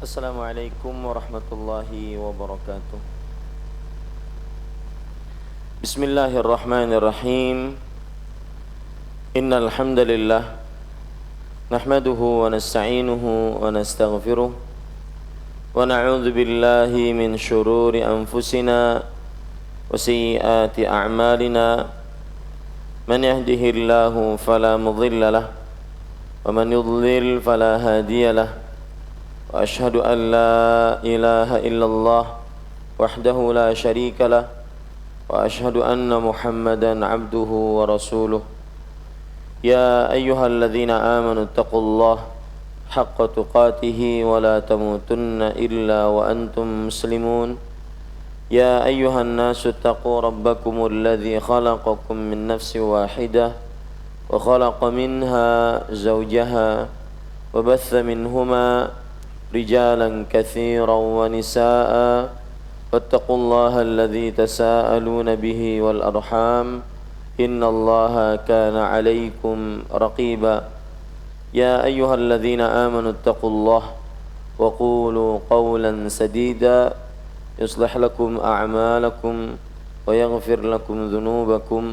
Assalamualaikum warahmatullahi wabarakatuh. Bismillahirrahmanirrahim. Innal hamdalillah nahmaduhu wa nasta'inuhu wa nastaghfiruh wa na'udzu billahi min shururi anfusina wa sayyiati a'malina. Man yahdihillahu fala mudilla lahu wa man yudlil fala hadiya lahu. وأشهد أن لا إله إلا الله وحده لا شريك له وأشهد أن محمدا عبده ورسوله. يا أيها الذين آمنوا اتقوا الله حق تقاته ولا تموتن إلا وأنتم مسلمون. يا أيها الناس اتقوا ربكم الذي خلقكم من نفس واحدة وخلق منها زوجها وبث منهما رجالا كثيرا ونساء واتقوا الله الذي تساءلون به والأرحام إن الله كان عليكم رقيبا. يا أيها الذين آمنوا اتقوا الله وقولوا قولا سديدا يصلح لكم أعمالكم ويغفر لكم ذنوبكم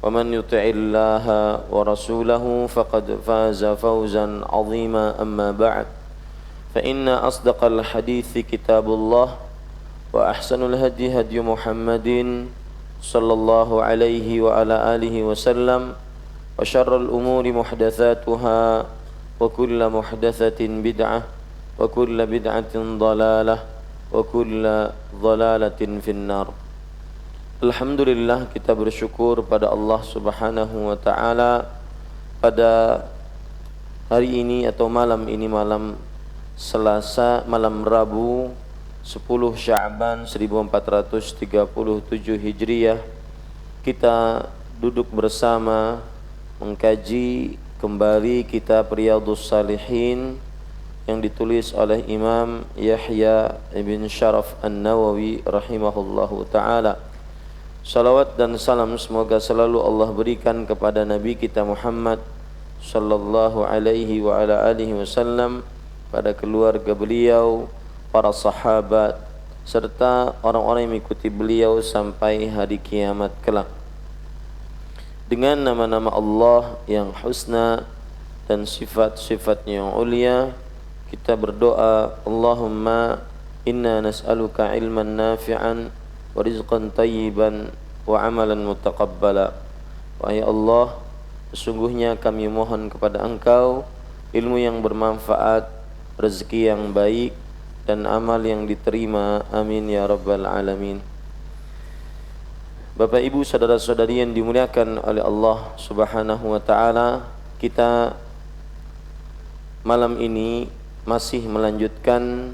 ومن يطع الله ورسوله فقد فاز فوزا عظيما. أما بعد فإن أصدق الحديث كتاب الله وأحسن الهدي هدي محمد صلى الله عليه وعلى آله وسلم وشر الأمور محدثاتها وكل محدثة بدعة وكل بدعة ضلالة وكل ضلالة في النار. Alhamdulillah, kita bersyukur pada Allah Subhanahu wa taala pada hari ini atau malam ini, malam Selasa, malam Rabu 10 Sya'ban 1437 Hijriah, kita duduk bersama mengkaji kembali kitab Riyadhus Shalihin yang ditulis oleh Imam Yahya ibn Sharaf An-Nawawi rahimahullahu ta'ala. Salawat dan salam semoga selalu Allah berikan kepada Nabi kita Muhammad sallallahu alaihi wa ala alihi wasallam, pada keluarga beliau, para sahabat, serta orang-orang yang mengikuti beliau sampai hari kiamat kelak. Dengan nama-nama Allah yang husna dan sifat-sifatnya yang ulia, kita berdoa, Allahumma inna nas'aluka ilman nafi'an wa rizqan tayyiban wa amalan mutaqabbala. Wahai Allah, sesungguhnya kami mohon kepada Engkau ilmu yang bermanfaat, rezeki yang baik, dan amal yang diterima. Amin ya rabbal alamin. Bapak Ibu, saudara-saudari yang dimuliakan oleh Allah Subhanahu wa taala, kita malam ini masih melanjutkan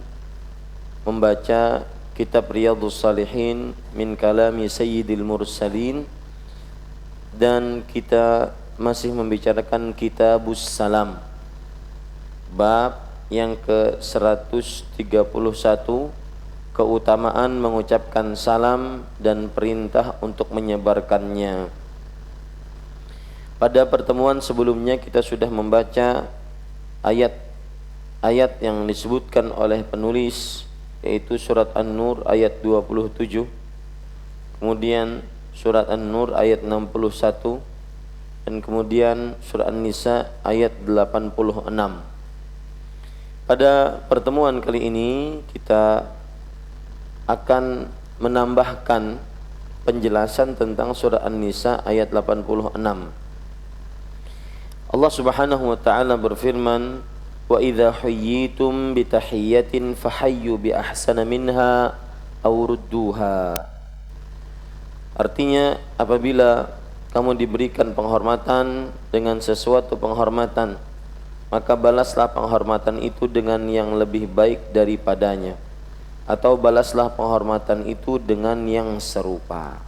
membaca kitab Riyadhus Shalihin min kalami Sayyidil Mursalin, dan kita masih membicarakan Kitabus Salam, bab yang ke-131, keutamaan mengucapkan salam dan perintah untuk menyebarkannya. Pada pertemuan sebelumnya kita sudah membaca ayat-ayat yang disebutkan oleh penulis, yaitu surat An-Nur ayat 27, kemudian surat An-Nur ayat 61, dan kemudian surat An-Nisa ayat 86. Pada pertemuan kali ini kita akan menambahkan penjelasan tentang surah An-Nisa ayat 86. Allah Subhanahu wa taala berfirman, "Wa idza huyyitum bi tahiyyatin fahayyu bi ahsana minha aw rudduha." Artinya, apabila kamu diberikan penghormatan dengan sesuatu penghormatan, maka balaslah penghormatan itu dengan yang lebih baik daripadanya, atau balaslah penghormatan itu dengan yang serupa.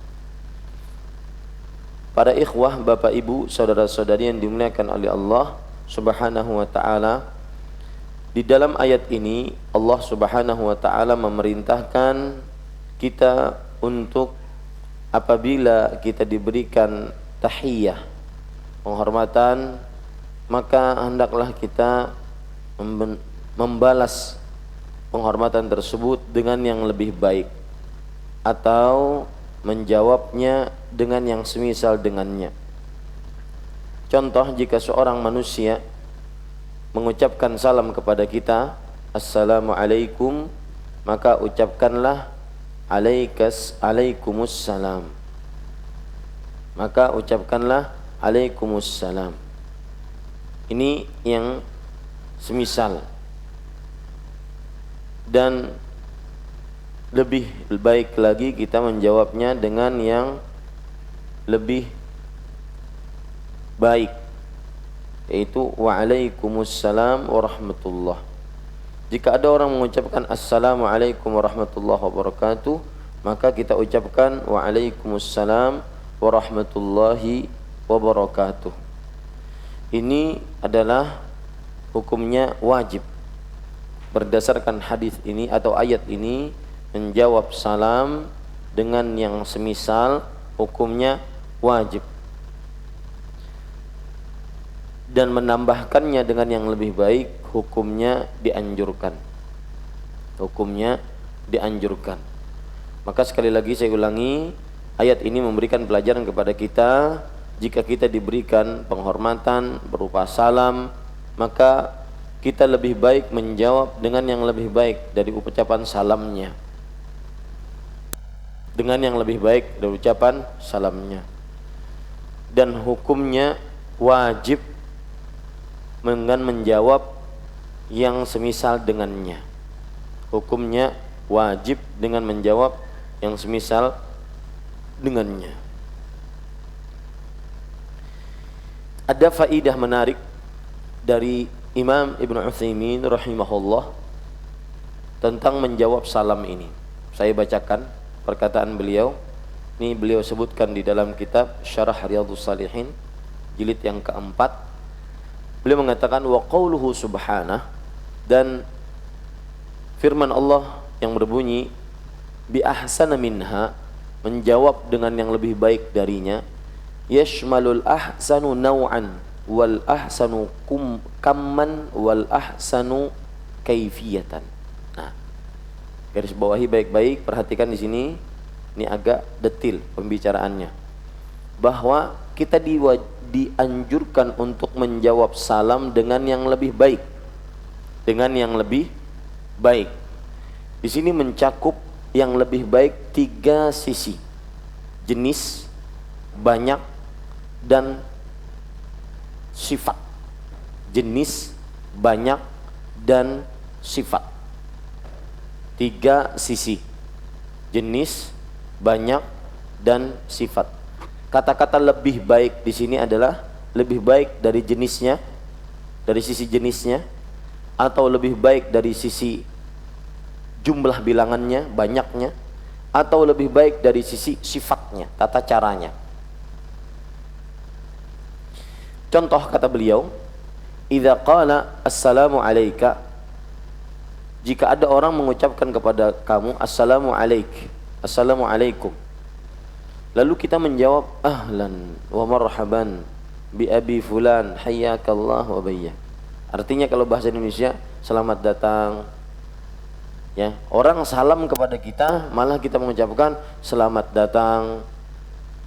Para ikhwah, bapak ibu, saudara-saudari yang dimuliakan oleh Allah Subhanahu wa taala, di dalam ayat ini Allah Subhanahu wa taala memerintahkan kita untuk apabila kita diberikan tahiyah, penghormatan, maka hendaklah kita membalas penghormatan tersebut dengan yang lebih baik atau menjawabnya dengan yang semisal dengannya. Contoh, jika seorang manusia mengucapkan salam kepada kita, Assalamualaikum, maka ucapkanlah Alaikumussalam. Maka ucapkanlah Alaikumussalam. Ini yang semisal. Dan lebih baik lagi kita menjawabnya dengan yang lebih baik, yaitu Waalaikumsalam warahmatullah. Jika ada orang mengucapkan Assalamualaikum warahmatullahi wabarakatuh, maka kita ucapkan Waalaikumsalam warahmatullahi wabarakatuh. Ini adalah hukumnya wajib. Berdasarkan hadis ini atau ayat ini, menjawab salam dengan yang semisal hukumnya wajib, dan menambahkannya dengan yang lebih baik hukumnya dianjurkan. Hukumnya dianjurkan. Maka sekali lagi saya ulangi, ayat ini memberikan pelajaran kepada kita, jika kita diberikan penghormatan berupa salam, maka kita lebih baik menjawab dengan yang lebih baik dari ucapan salamnya. Dengan yang lebih baik dari ucapan salamnya. Dan hukumnya wajib dengan menjawab yang semisal dengannya. Hukumnya wajib dengan menjawab yang semisal dengannya. Ada faidah menarik dari Imam Ibn Utsaimin rahimahullah tentang menjawab salam ini. Saya bacakan perkataan beliau. Ini beliau sebutkan di dalam kitab Syarah Riyadhus Shalihin jilid yang keempat. Beliau mengatakan wa qauluhu subhanah, dan firman Allah yang berbunyi bi ahsana minha, menjawab dengan yang lebih baik darinya, yashmalul ahsanu naw'an wal ahsanu kamman wal ahsanu kaifiyatan. Nah, garis bawahi baik-baik, perhatikan di sini, ini agak detil pembicaraannya, bahwa kita dianjurkan untuk menjawab salam dengan yang lebih baik. Dengan yang lebih baik. Di sini mencakup yang lebih baik 3 sisi. Jenis, banyak, dan sifat. Jenis, banyak, dan sifat. 3 sisi. Jenis, banyak, dan sifat. Kata-kata lebih baik di sini adalah lebih baik dari jenisnya, dari sisi jenisnya, atau lebih baik dari sisi jumlah bilangannya, banyaknya, atau lebih baik dari sisi sifatnya, tata caranya. Contoh kata beliau, idza qala assalamu alayka, jika ada orang mengucapkan kepada kamu assalamu alayk, assalamu alaikum, lalu kita menjawab ahlan wa marhaban bi abi fulan hayyakallah wa bayya. Artinya kalau bahasa Indonesia, selamat datang. Ya, orang salam kepada kita, malah kita mengucapkan selamat datang,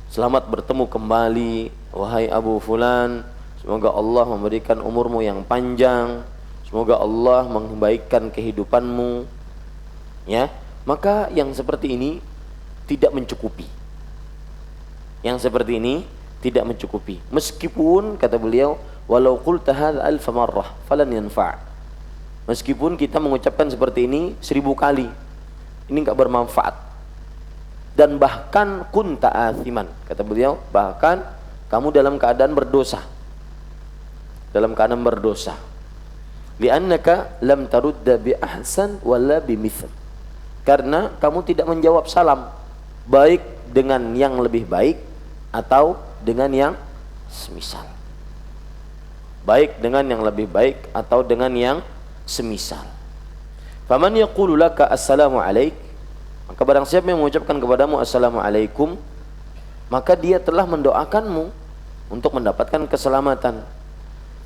selamat bertemu kembali, wahai Abu Fulan, semoga Allah memberikan umurmu yang panjang, semoga Allah membaikkan kehidupanmu. Ya, maka yang seperti ini tidak mencukupi. Yang seperti ini tidak mencukupi. Meskipun kata beliau, walau qulta hadza alf marrah falan yanfa'. Meskipun kita mengucapkan seperti ini 1000 kali, ini enggak bermanfaat. Dan bahkan kunta athiman, kata beliau, bahkan kamu dalam keadaan berdosa. Dalam keadaan berdosa. Li'annaka lam tarudda bi ahsan wala bi mithl. Karena kamu tidak menjawab salam baik dengan yang lebih baik atau dengan yang semisal. Baik dengan yang lebih baik atau dengan yang semisal. Faman yaqulu laka assalamu alaik, maka barang siapa yang mengucapkan kepadamu assalamu alaikum, maka dia telah mendoakanmu untuk mendapatkan keselamatan.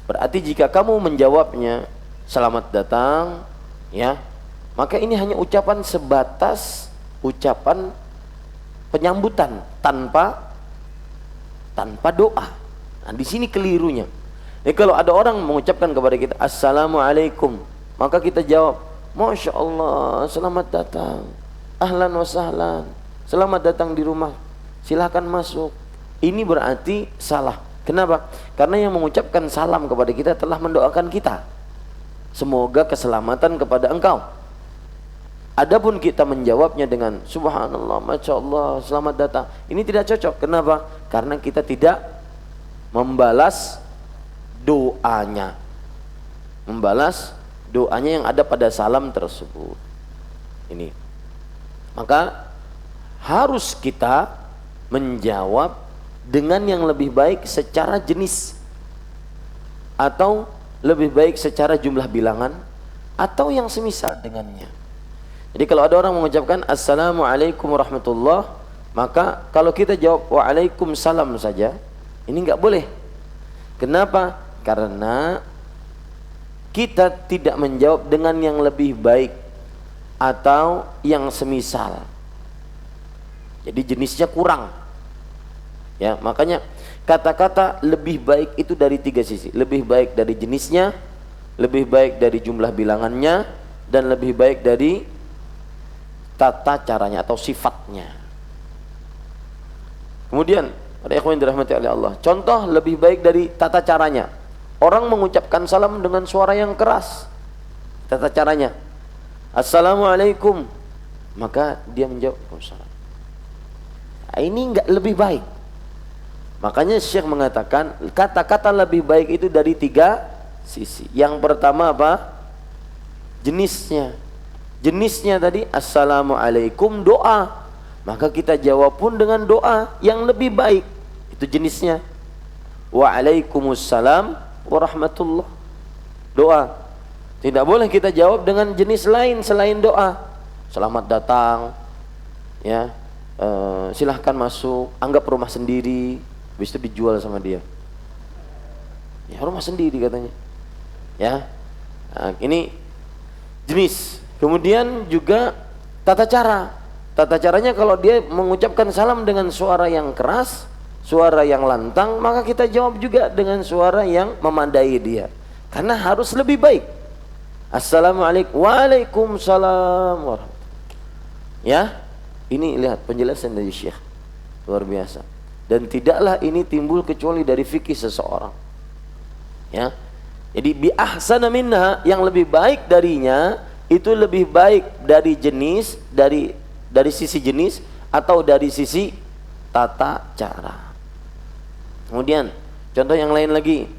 Berarti jika kamu menjawabnya selamat datang, ya, Maka ini hanya ucapan sebatas ucapan penyambutan tanpa doa. Nah, di sini kelirunya. Jadi kalau ada orang mengucapkan kepada kita assalamualaikum, maka kita jawab, masya Allah, selamat datang, ahlan wa sahlan, selamat datang di rumah, silahkan masuk. Ini berarti salah. Kenapa? Karena yang mengucapkan salam kepada kita telah mendoakan kita, semoga keselamatan kepada engkau. Adapun kita menjawabnya dengan subhanallah, masya Allah, selamat datang, ini tidak cocok. Kenapa? Karena kita tidak membalas doanya, yang ada pada salam tersebut. Ini maka harus kita menjawab dengan yang lebih baik secara jenis, atau lebih baik secara jumlah bilangan, atau yang semisal dengannya. Jadi kalau ada orang mengucapkan assalamualaikum warahmatullah, maka kalau kita jawab waalaikumsalam saja, ini nggak boleh. Kenapa? Karena kita tidak menjawab dengan yang lebih baik atau yang semisal. Jadi jenisnya kurang. Ya, makanya kata-kata lebih baik itu dari 3 sisi. Lebih baik dari jenisnya, lebih baik dari jumlah bilangannya, dan lebih baik dari tata caranya atau sifatnya. Kemudian, ada ikhwan dirahmati oleh Allah, contoh lebih baik dari tata caranya. Orang mengucapkan salam dengan suara yang keras. Tata caranya, assalamualaikum, maka dia menjawab waalaikumsalam. Nah, ini enggak lebih baik. Makanya Syekh mengatakan kata-kata lebih baik itu dari 3 sisi. Yang pertama apa? Jenisnya. Jenisnya tadi assalamualaikum, doa, maka kita jawab pun dengan doa yang lebih baik. Itu jenisnya. Waalaikumsalam warahmatullah, doa. Tidak boleh kita jawab dengan jenis lain selain doa. Selamat datang, ya, silahkan masuk, anggap rumah sendiri. Habis itu dijual sama dia. Ya, rumah sendiri katanya. Ya, nah, ini jenis. Kemudian juga tata cara. Tata caranya kalau dia mengucapkan salam dengan suara yang keras, suara yang lantang, maka kita jawab juga dengan suara yang memandai dia. Karena harus lebih baik. Assalamualaikum, waalaikumsalam warahmatullahi. Ya, ini lihat penjelasan dari Syekh, luar biasa. Dan tidaklah ini timbul kecuali dari fikih seseorang. Ya, jadi bi ahsana minha, yang lebih baik darinya itu lebih baik dari jenis, dari sisi jenis atau dari sisi tata cara. Kemudian contoh yang lain lagi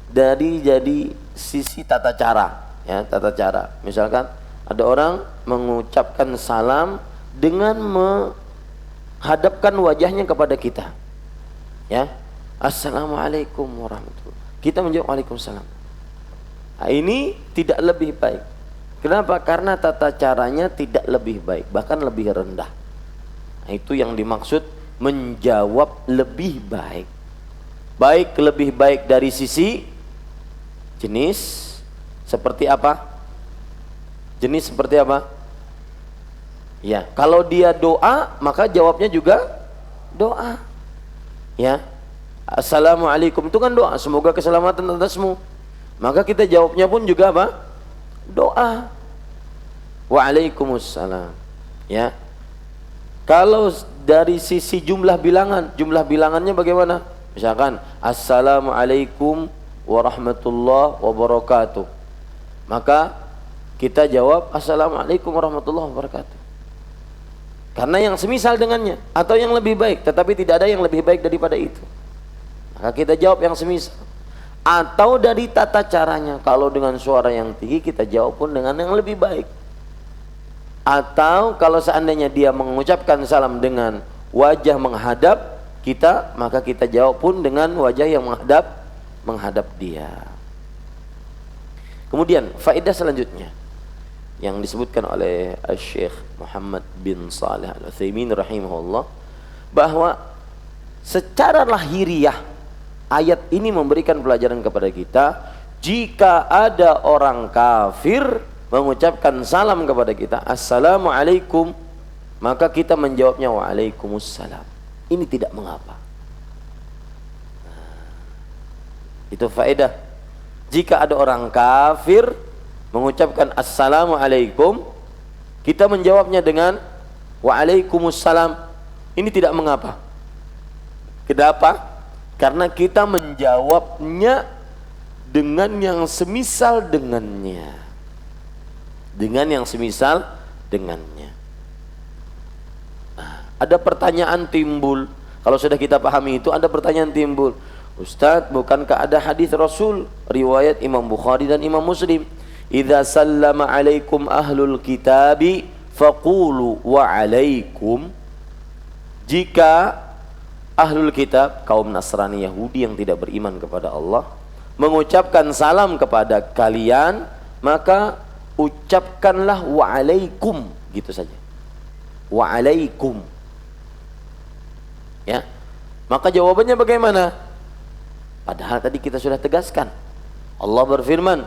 jadi sisi tata cara, ya, tata cara. Misalkan ada orang mengucapkan salam dengan menghadapkan wajahnya kepada kita, ya, assalamualaikum warahmatullahi. Kita menjawab waalaikumsalam. Nah, ini tidak lebih baik. Kenapa? Karena tata caranya tidak lebih baik, bahkan lebih rendah. Nah, itu yang dimaksud menjawab lebih baik. Baik, lebih baik dari sisi jenis seperti apa? Jenis seperti apa? Ya, kalau dia doa, maka jawabnya juga doa. Ya, assalamualaikum itu kan doa, semoga keselamatan atasmu. Maka kita jawabnya pun juga apa? Doa. Waalaikumsalam. Ya. Kalau dari sisi jumlah bilangannya bagaimana? Misalkan assalamualaikum warahmatullahi wabarakatuh, maka kita jawab assalamualaikum warahmatullahi wabarakatuh, karena yang semisal dengannya atau yang lebih baik, tetapi tidak ada yang lebih baik daripada itu, maka kita jawab yang semisal. Atau dari tata caranya, kalau dengan suara yang tinggi kita jawab pun dengan yang lebih baik. Atau kalau seandainya dia mengucapkan salam dengan wajah menghadap kita, maka kita jawab pun dengan wajah yang menghadap dia. Kemudian faedah selanjutnya yang disebutkan oleh Syekh Muhammad bin Shalih Al-Utsaimin rahimahullah, bahwa secara lahiriah ayat ini memberikan pelajaran kepada kita, jika ada orang kafir mengucapkan salam kepada kita, assalamualaikum, maka kita menjawabnya waalaikumsalam. Ini tidak mengapa. Itu faedah. Jika ada orang kafir mengucapkan assalamualaikum, kita menjawabnya dengan waalaikumsalam. Ini tidak mengapa. Kenapa? Karena kita menjawabnya dengan yang semisal dengannya. Dengan yang semisal dengannya. Nah, ada pertanyaan timbul. Kalau sudah kita pahami itu, ada pertanyaan timbul. Ustadz, bukankah ada hadis Rasul riwayat Imam Bukhari dan Imam Muslim, idza sallama alaikum ahlul kitabi faqulu wa alaikum. Jika ahlul kitab, kaum Nasrani Yahudi yang tidak beriman kepada Allah, mengucapkan salam kepada kalian, maka ucapkanlah wa alaikum, gitu saja. Wa alaikum. Ya. Maka jawabannya bagaimana? Padahal tadi kita sudah tegaskan. Allah berfirman,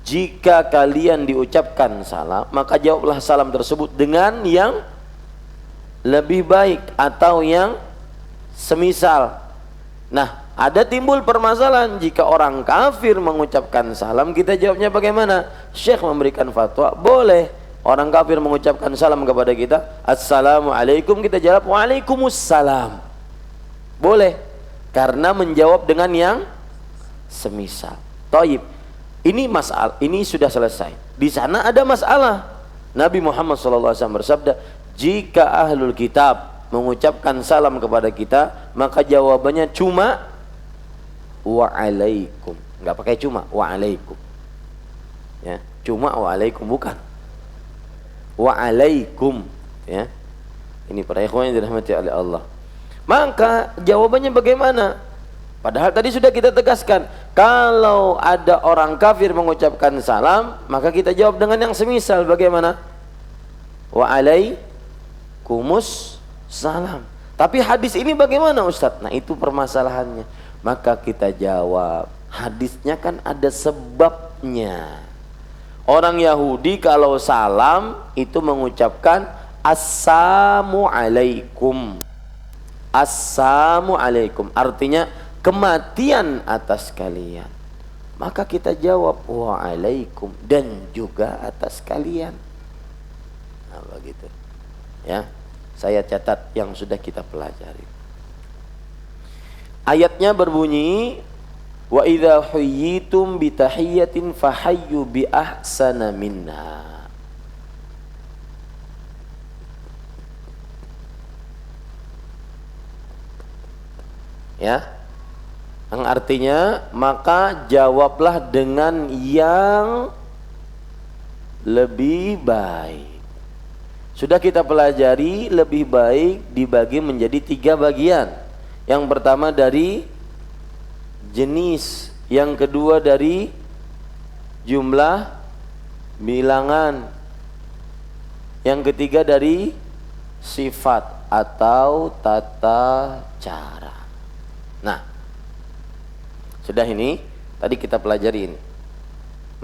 jika kalian diucapkan salam, maka jawablah salam tersebut dengan yang lebih baik atau yang semisal. Nah, ada timbul permasalahan, jika orang kafir mengucapkan salam, kita jawabnya bagaimana? Syekh memberikan fatwa, boleh orang kafir mengucapkan salam kepada kita, assalamualaikum, kita jawab waalaikumsalam. Boleh, karena menjawab dengan yang semisal. Thayyib. Ini masalah, ini sudah selesai. Di sana ada masalah. Nabi Muhammad SAW bersabda, jika ahlul kitab mengucapkan salam kepada kita, maka jawabannya cuma waalaikum. Enggak pakai cuma, waalaikum. Ya, cuma waalaikum, bukan waalaikum. Ya, ini para ikhwan yang dirahmati oleh Allah. Maka jawabannya bagaimana? Padahal tadi sudah kita tegaskan, kalau ada orang kafir mengucapkan salam, maka kita jawab dengan yang semisal. Bagaimana? Waalaikumsalam. Tapi hadis ini bagaimana Ustadz? Nah, itu permasalahannya. Maka kita jawab, hadisnya kan ada sebabnya. Orang Yahudi kalau salam itu mengucapkan assalamualaikum. Assalamualaikum artinya kematian atas kalian. Maka kita jawab waalaikum, dan juga atas kalian. Nah, begitu. Ya. Saya catat yang sudah kita pelajari. Ayatnya berbunyi, wa idza huyyitum bi tahiyyatin fahayyu bi ahsana minha. Ya. Yang artinya, maka jawablah dengan yang lebih baik. Sudah kita pelajari, lebih baik dibagi menjadi 3 bagian. Yang pertama dari jenis, yang kedua dari jumlah bilangan, yang ketiga dari sifat atau tata cara. Nah, sudah ini, tadi kita pelajari ini.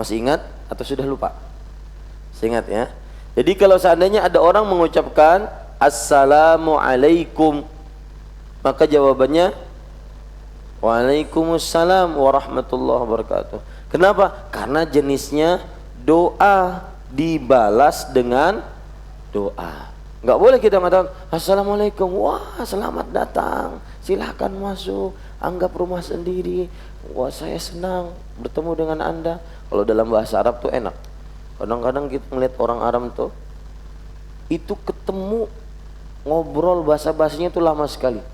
Masih ingat atau sudah lupa? Masih ingat ya? Jadi kalau seandainya ada orang mengucapkan assalamualaikum, maka jawabannya waalaikumsalam warahmatullahi wabarakatuh. Kenapa? Karena jenisnya doa, dibalas dengan doa. Enggak boleh kita mengatakan assalamualaikum, wah selamat datang, silahkan masuk, anggap rumah sendiri, wah saya senang bertemu dengan Anda. Kalau dalam bahasa Arab tuh enak. Kadang-kadang kita melihat orang Arab tuh, itu ketemu ngobrol bahasa-bahasanya itu lama sekali.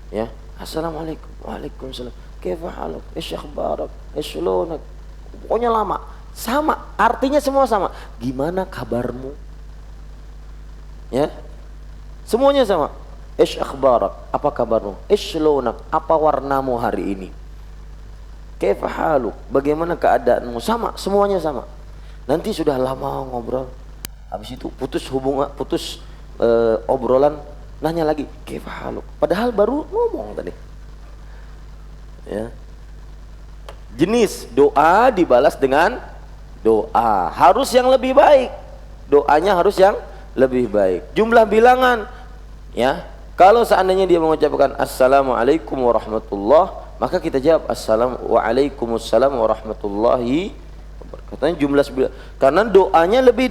Ya, assalamualaikum, waalaikumsalam, kaifa haluk, ish akhbarak, ish lunak. Pokoknya lama, sama, artinya semua sama. Gimana kabarmu? Ya, semuanya sama. Ish akhbarak, apa kabarmu? Ish lunak, apa warnamu hari ini? Kaifa haluk, bagaimana keadaanmu? Sama, semuanya sama. Nanti sudah lama ngobrol, habis itu putus hubungan, putus obrolan, nanya lagi kaifa haluk, padahal baru ngomong tadi. Ya. Jenis doa dibalas dengan doa harus yang lebih baik. Doanya harus yang lebih baik. Jumlah bilangan, ya. Kalau seandainya dia mengucapkan assalamualaikum warahmatullah, maka kita jawab assalamualaikum warahmatullahi wabarakatuh. Jumlah karena doanya lebih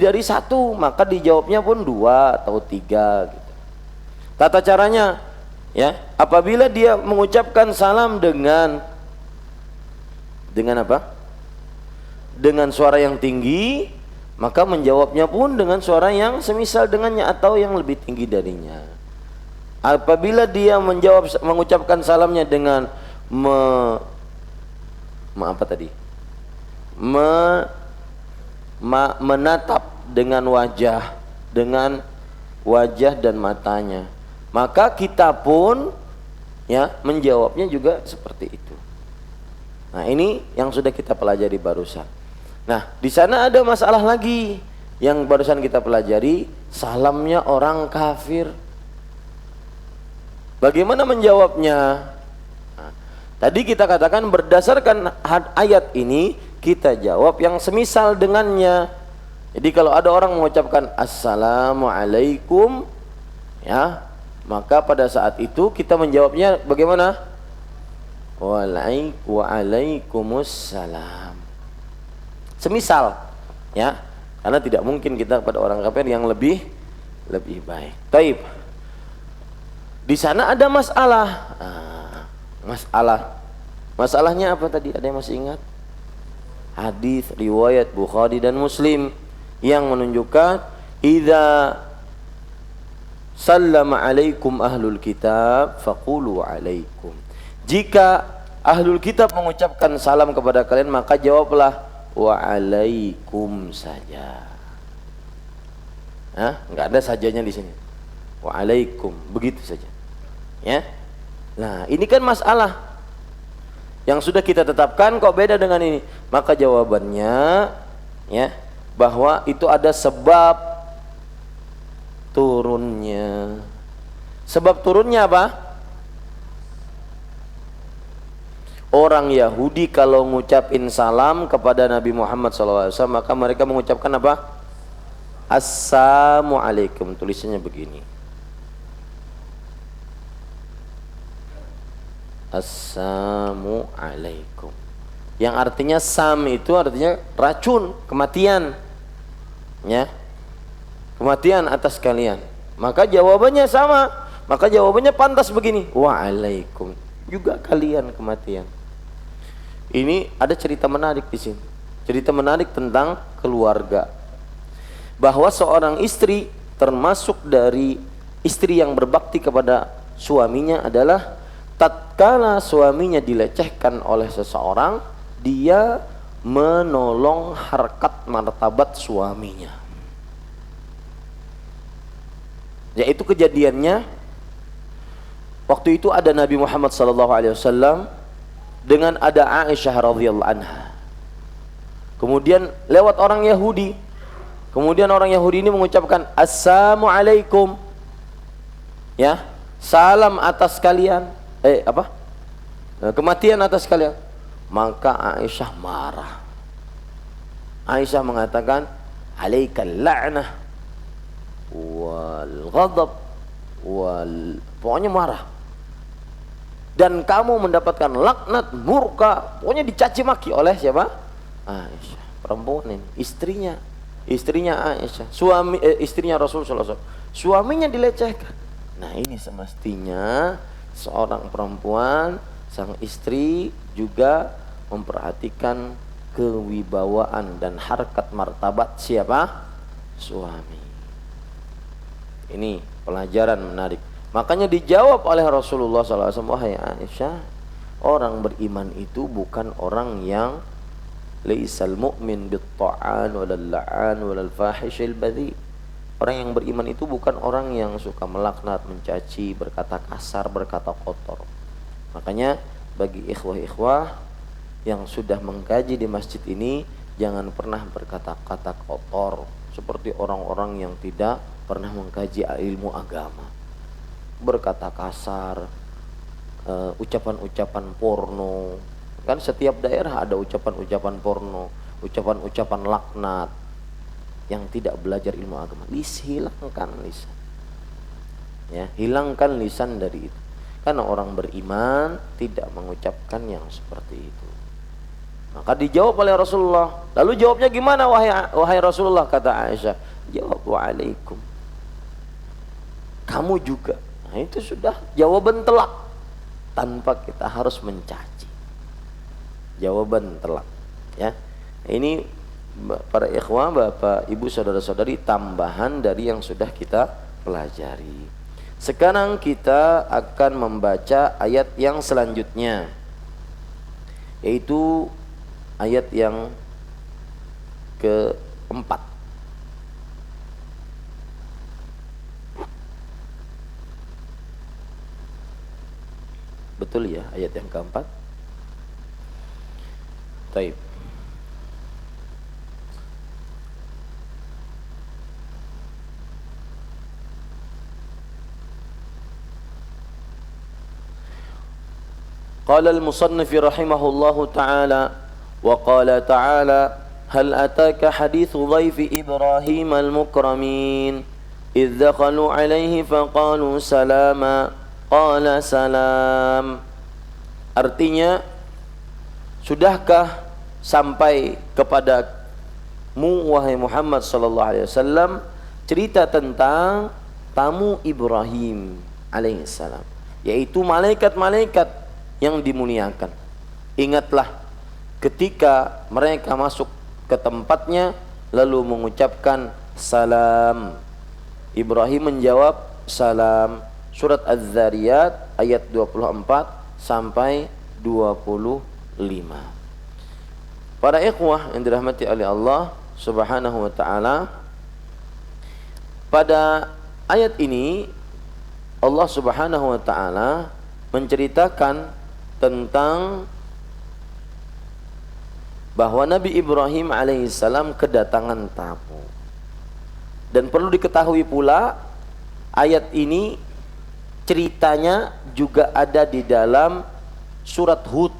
dari satu, maka dijawabnya pun 2 atau 3 gitu. Tata caranya, ya, apabila dia mengucapkan salam dengan apa? Dengan suara yang tinggi, maka menjawabnya pun dengan suara yang semisal dengannya atau yang lebih tinggi darinya. Apabila dia mengucapkan salamnya dengan menatap dengan wajah dan matanya, maka kita pun, ya, menjawabnya juga seperti itu. Nah, ini yang sudah kita pelajari barusan. Nah, di sana ada masalah lagi yang barusan kita pelajari, salamnya orang kafir. Bagaimana menjawabnya? Nah, tadi kita katakan berdasarkan ayat ini kita jawab yang semisal dengannya. Jadi kalau ada orang mengucapkan assalamualaikum, ya, maka pada saat itu kita menjawabnya bagaimana? Waalaikumsalam. Semisal, ya, karena tidak mungkin kita pada orang kafir yang lebih baik. Taib. Di sana ada masalah. Masalahnya apa tadi? Ada yang masih ingat? Hadis riwayat Bukhari dan Muslim yang menunjukkan idza sallama alaikum ahlul kitab faqulu alaikum. Jika ahlul kitab mengucapkan salam kepada kalian, maka jawablah waalaikum saja. Enggak ada sajanya di sini. Waalaikum, begitu saja. Ya. Nah, ini kan masalah yang sudah kita tetapkan kok beda dengan ini. Maka jawabannya, ya, bahwa itu ada sebab turunnya. Sebab turunnya apa? Orang Yahudi kalau ngucapin salam kepada Nabi Muhammad SAW, maka mereka mengucapkan apa? Assalamualaikum. Tulisannya begini. Assalamualaikum. Yang artinya sam itu artinya racun, kematian. Ya. Kematian atas kalian. Maka jawabannya sama. Maka jawabannya pantas begini. Waalaikum. Juga kalian kematian. Ini ada cerita menarik di sini. Cerita menarik tentang keluarga. Bahwa seorang istri, termasuk dari istri yang berbakti kepada suaminya adalah tatkala suaminya dilecehkan oleh seseorang, dia menolong harkat martabat suaminya. Yaitu kejadiannya waktu itu ada Nabi Muhammad SAW dengan ada Aisyah radhiyallahu anha. Kemudian lewat orang Yahudi. Kemudian orang Yahudi ini mengucapkan assalamualaikum. Ya, salam atas kalian. Kematian atas kalian. Maka Aisyah marah. Aisyah mengatakan alaikal la'nah wal ghadab pokoknya marah. Dan kamu mendapatkan laknat, murka, pokoknya dicaci maki oleh siapa? Aisyah, perempuan ini, istrinya Aisyah, istrinya Rasulullah SAW. Suaminya dilecehkan. Nah, ini semestinya seorang perempuan, sang istri juga memperhatikan kewibawaan dan harkat martabat siapa? Suami. Ini pelajaran menarik. Makanya dijawab oleh Rasulullah SAW, wahai Aisyah, orang beriman itu bukan orang yang laisal mu'min bit-ta'an walal la'an walal fahishil badhi. Orang yang beriman itu bukan orang yang suka melaknat, mencaci, berkata kasar, berkata kotor. Makanya bagi ikhwah-ikhwah yang sudah mengkaji di masjid ini, jangan pernah berkata-kata kotor seperti orang-orang yang tidak pernah mengkaji ilmu agama. Berkata kasar, ucapan-ucapan porno, Kan setiap daerah ada ucapan-ucapan porno, ucapan-ucapan laknat. Yang tidak belajar ilmu agama, hilangkan lisan. Ya, hilangkan lisan dari itu. Karena orang beriman tidak mengucapkan yang seperti itu. Maka dijawab oleh Rasulullah. Lalu jawabnya gimana wahai Rasulullah, kata Aisyah? Jawab, waalaikum. Kamu juga. Nah, itu sudah jawaban telak tanpa kita harus mencaci. Jawaban telak, ya. Ini para ikhwah, bapak, ibu, saudara-saudari, tambahan dari yang sudah kita pelajari. Sekarang kita akan membaca ayat yang selanjutnya, yaitu ayat yang keempat. Betul ya, ayat yang keempat. Baik. قال المصنف رحمه الله تعالى وقال تعالى هل أتاك حديث ضيف إبراهيم المكرمين إذ دخلوا عليه فقالوا سلاما قال سلام. Artinya, sudahkah sampai kepadamu wahai Muhammad sallallahu alaihi wasallam cerita tentang tamu Ibrahim alaihissalam, yaitu malaikat-malaikat yang dimuliakan. Ingatlah ketika mereka masuk ke tempatnya lalu mengucapkan salam. Ibrahim menjawab salam. Surat Az-Zariyat ayat 24 sampai 25. Para ikhwah yang dirahmati oleh Allah Subhanahu wa taala, pada ayat ini Allah Subhanahu wa taala menceritakan tentang bahwa Nabi Ibrahim alaihissalam kedatangan tamu. Dan perlu diketahui pula, ayat ini ceritanya juga ada di dalam surat Hud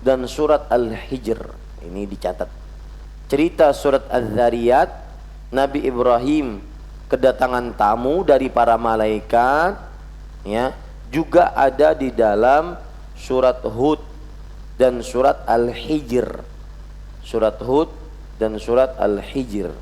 dan surat Al-Hijr. Ini dicatat. Cerita surat Az-Zariyat, Nabi Ibrahim kedatangan tamu dari para malaikat, ya, juga ada di dalam surat Hud dan surat Al-Hijr. Surat Hud dan surat Al-Hijr.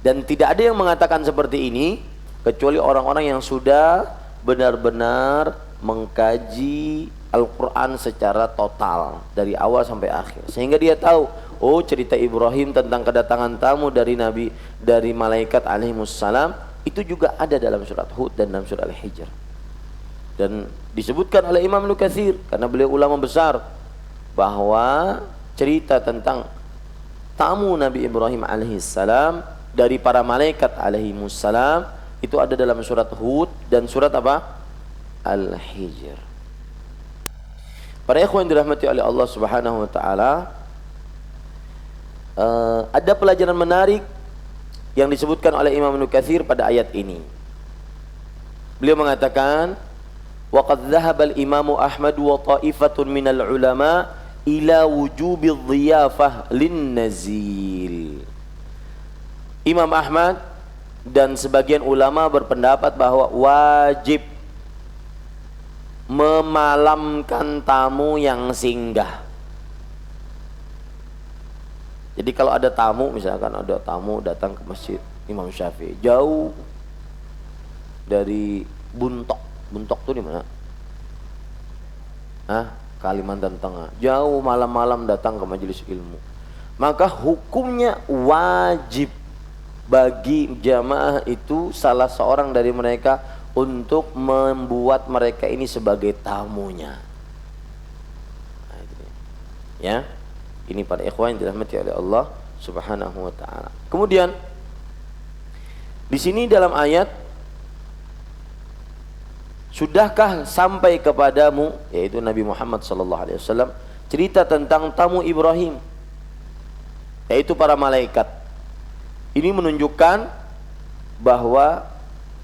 Dan tidak ada yang mengatakan seperti ini kecuali orang-orang yang sudah benar-benar mengkaji Al-Quran secara total dari awal sampai akhir, sehingga dia tahu, oh, cerita Ibrahim tentang kedatangan tamu dari malaikat alaihimussalam itu juga ada dalam surat Hud dan dalam surat Al-Hijr. Dan disebutkan oleh Imam Ibnu Katsir karena beliau ulama besar bahwa cerita tentang tamu Nabi Ibrahim alaihissalam dari para malaikat alaihimussalam itu ada dalam surat Hud dan surat apa? Al-Hijr. Para ikhwan yang dirahmati oleh Allah Subhanahu wa taala, ada pelajaran menarik yang disebutkan oleh Imam Ibnu Katsir pada ayat ini. Beliau mengatakan, wa qad dhahaba al-Imam Ahmad wa ta'ifatun minal ulama ila wujubi dhiyafah lin-nazil. Imam Ahmad dan sebagian ulama berpendapat bahwa wajib memalamkan tamu yang singgah. Jadi kalau ada tamu, misalkan ada tamu datang ke masjid Imam Syafi'i jauh dari Buntok. Buntok itu di mana? Kalimantan Tengah. Jauh malam-malam datang ke majelis ilmu. Maka hukumnya wajib bagi jamaah itu salah seorang dari mereka untuk membuat mereka ini sebagai tamunya. Ya, ini para ikhwan yang dirahmati oleh Allah Subhanahu wa taala. Kemudian di sini dalam ayat, sudahkah sampai kepadamu, yaitu Nabi Muhammad sallallahu alaihi wasallam, cerita tentang tamu Ibrahim, yaitu para malaikat. Ini menunjukkan bahwa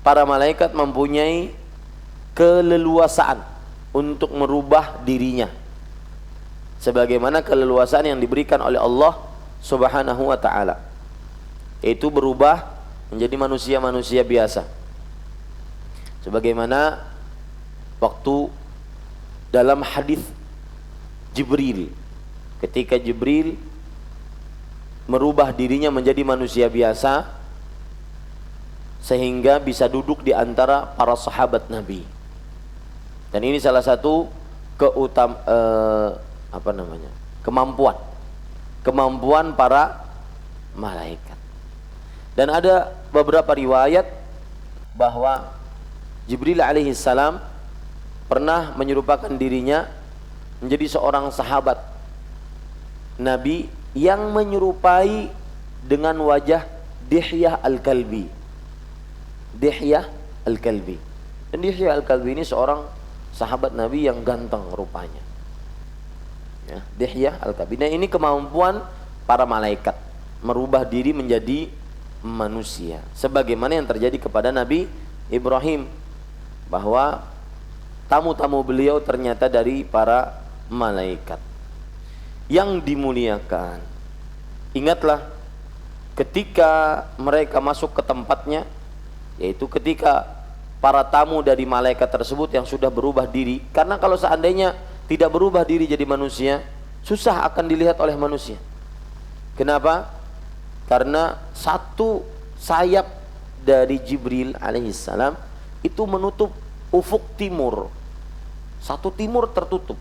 para malaikat mempunyai keleluasaan untuk merubah dirinya sebagaimana keleluasaan yang diberikan oleh Allah Subhanahu wa taala, yaitu berubah menjadi manusia-manusia biasa. Sebagaimana waktu dalam hadis Jibril, ketika Jibril merubah dirinya menjadi manusia biasa sehingga bisa duduk di antara para sahabat Nabi. Dan ini salah satu kemampuan para malaikat. Dan ada beberapa riwayat bahwa Jibril alaihissalam pernah menyerupakan dirinya menjadi seorang sahabat Nabi yang menyerupai dengan wajah Dihyah al-Kalbi. Dihyah al-Kalbi. Dan Dihyah al-Kalbi ini seorang sahabat Nabi yang ganteng rupanya. Ya, Dihyah al-Kalbi. Nah, ini kemampuan para malaikat merubah diri menjadi manusia. Sebagaimana yang terjadi kepada Nabi Ibrahim, bahwa tamu-tamu beliau ternyata dari para malaikat yang dimuliakan. Ingatlah ketika mereka masuk ke tempatnya, yaitu ketika para tamu dari malaikat tersebut yang sudah berubah diri, karena kalau seandainya tidak berubah diri jadi manusia, susah akan dilihat oleh manusia. Kenapa? Karena satu sayap dari Jibril alaihissalam itu menutup ufuk timur. Satu timur tertutup.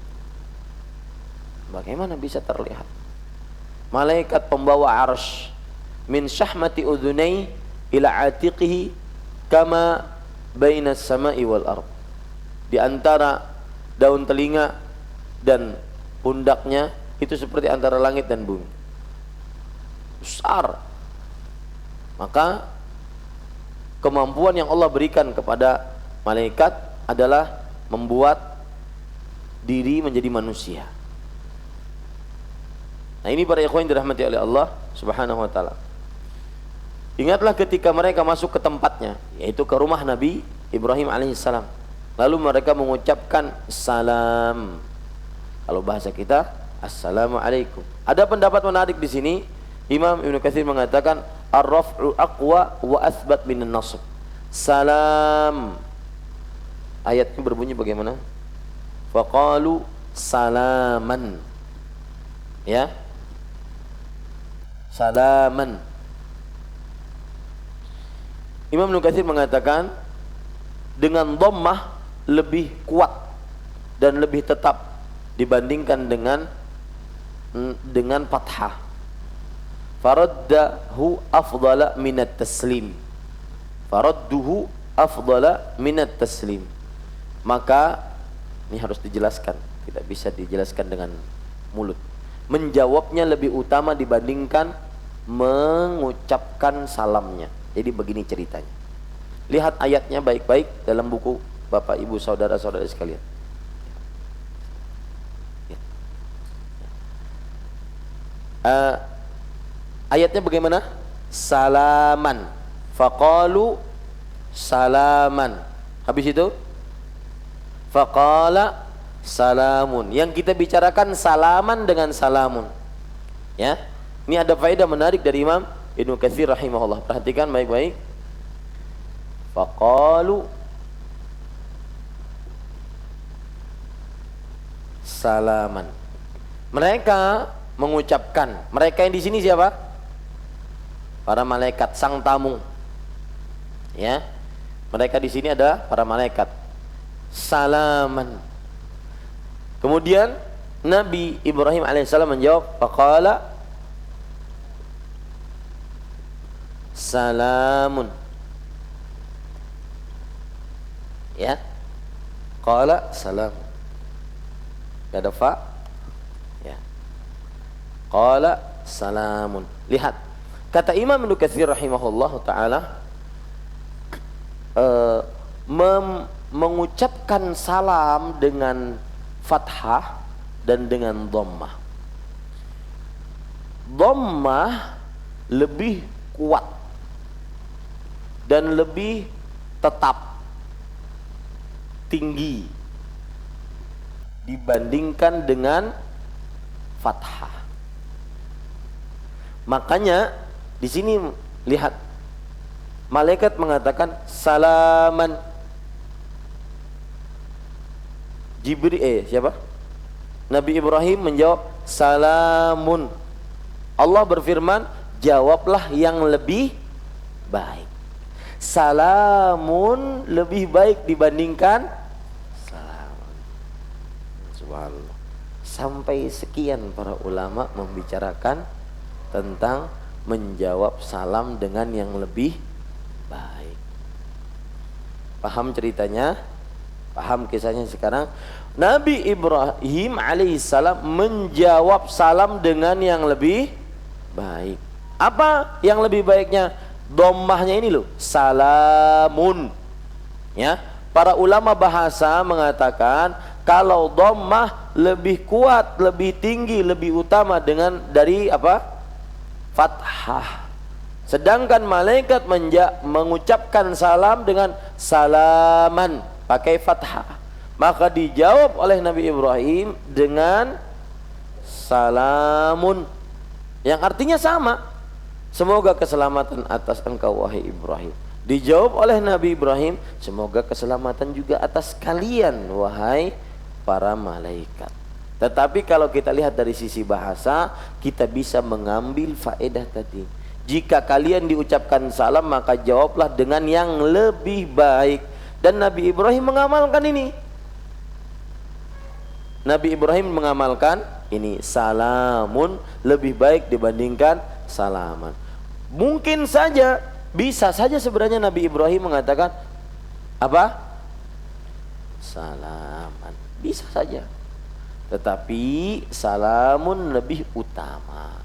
Bagaimana bisa terlihat? Malaikat pembawa arsy min syahmati udhunai ila atiqihi kama bainas sama'i wal ard. Di antara daun telinga dan pundaknya itu seperti antara langit dan bumi. Besar. Maka kemampuan yang Allah berikan kepada malaikat adalah membuat diri menjadi manusia. Nah, ini para ikhwan dirahmati oleh Allah Subhanahu wa taala. Ingatlah ketika mereka masuk ke tempatnya, yaitu ke rumah Nabi Ibrahim alaihissalam. Lalu mereka mengucapkan salam. Kalau bahasa kita, assalamualaikum. Ada pendapat menarik di sini. Imam Ibnu Katsir mengatakan ar-raf'u aqwa wa athbat minan nasb. Salam. Ayatnya berbunyi bagaimana? Faqalu salaman. Ya. Salaman. Imam Ibnu Katsir mengatakan dengan dhammah lebih kuat dan lebih tetap dibandingkan dengan fathah. Faraddahu afdala minat taslim. Faradduhu afdala minat taslim. Maka ini harus dijelaskan, tidak bisa dijelaskan dengan mulut. Menjawabnya lebih utama dibandingkan mengucapkan salamnya. Jadi begini ceritanya. Lihat ayatnya baik-baik dalam buku Bapak Ibu saudara-saudara sekalian. Ayatnya bagaimana? Salaman. Faqalu salaman. Habis itu faqala salamun. Yang kita bicarakan salaman dengan salamun. Ya. Ini ada faedah menarik dari Imam Ibnu Katsir rahimahullah. Perhatikan baik-baik. Faqalu salaman. Mereka mengucapkan. Mereka yang di sini siapa? Para malaikat, sang tamu. Ya. Mereka di sini ada para malaikat. Salaman. Kemudian Nabi Ibrahim alaihissalam menjawab, faqala salamun. Ya. Qala salam. Gak ada fa. Ya. Qala salamun. Lihat. Kata Imam Ibnu Katsir rahimahullah taala, mengucapkan salam dengan fathah dan dengan dhammah. Dhammah lebih kuat dan lebih tetap tinggi dibandingkan dengan fathah. Makanya di sini lihat, malaikat mengatakan salaman. Siapa? Nabi Ibrahim menjawab salamun. Allah berfirman, jawablah yang lebih baik. Salamun lebih baik dibandingkan salamun. Subhanallah. Sampai sekian para ulama membicarakan tentang menjawab salam dengan yang lebih baik. Paham ceritanya? Paham kisahnya sekarang? Nabi Ibrahim alaihissalam menjawab salam dengan yang lebih baik. Apa yang lebih baiknya? Dhammahnya ini loh, salamun. Ya, para ulama bahasa mengatakan kalau dhammah lebih kuat, lebih tinggi, lebih utama dari apa? Fathah. Sedangkan malaikat mengucapkan salam dengan salaman pakai fathah. Maka dijawab oleh Nabi Ibrahim dengan salamun, yang artinya sama. Semoga keselamatan atas engkau wahai Ibrahim. Dijawab oleh Nabi Ibrahim, semoga keselamatan juga atas kalian wahai para malaikat. Tetapi kalau kita lihat dari sisi bahasa, kita bisa mengambil faedah tadi. Jika kalian diucapkan salam, maka jawablah dengan yang lebih baik. Dan Nabi Ibrahim mengamalkan ini. Nabi Ibrahim mengamalkan ini, salamun lebih baik dibandingkan salaman. Mungkin saja, bisa saja sebenarnya Nabi Ibrahim mengatakan apa? Salaman. Bisa saja. Tetapi salamun lebih utama.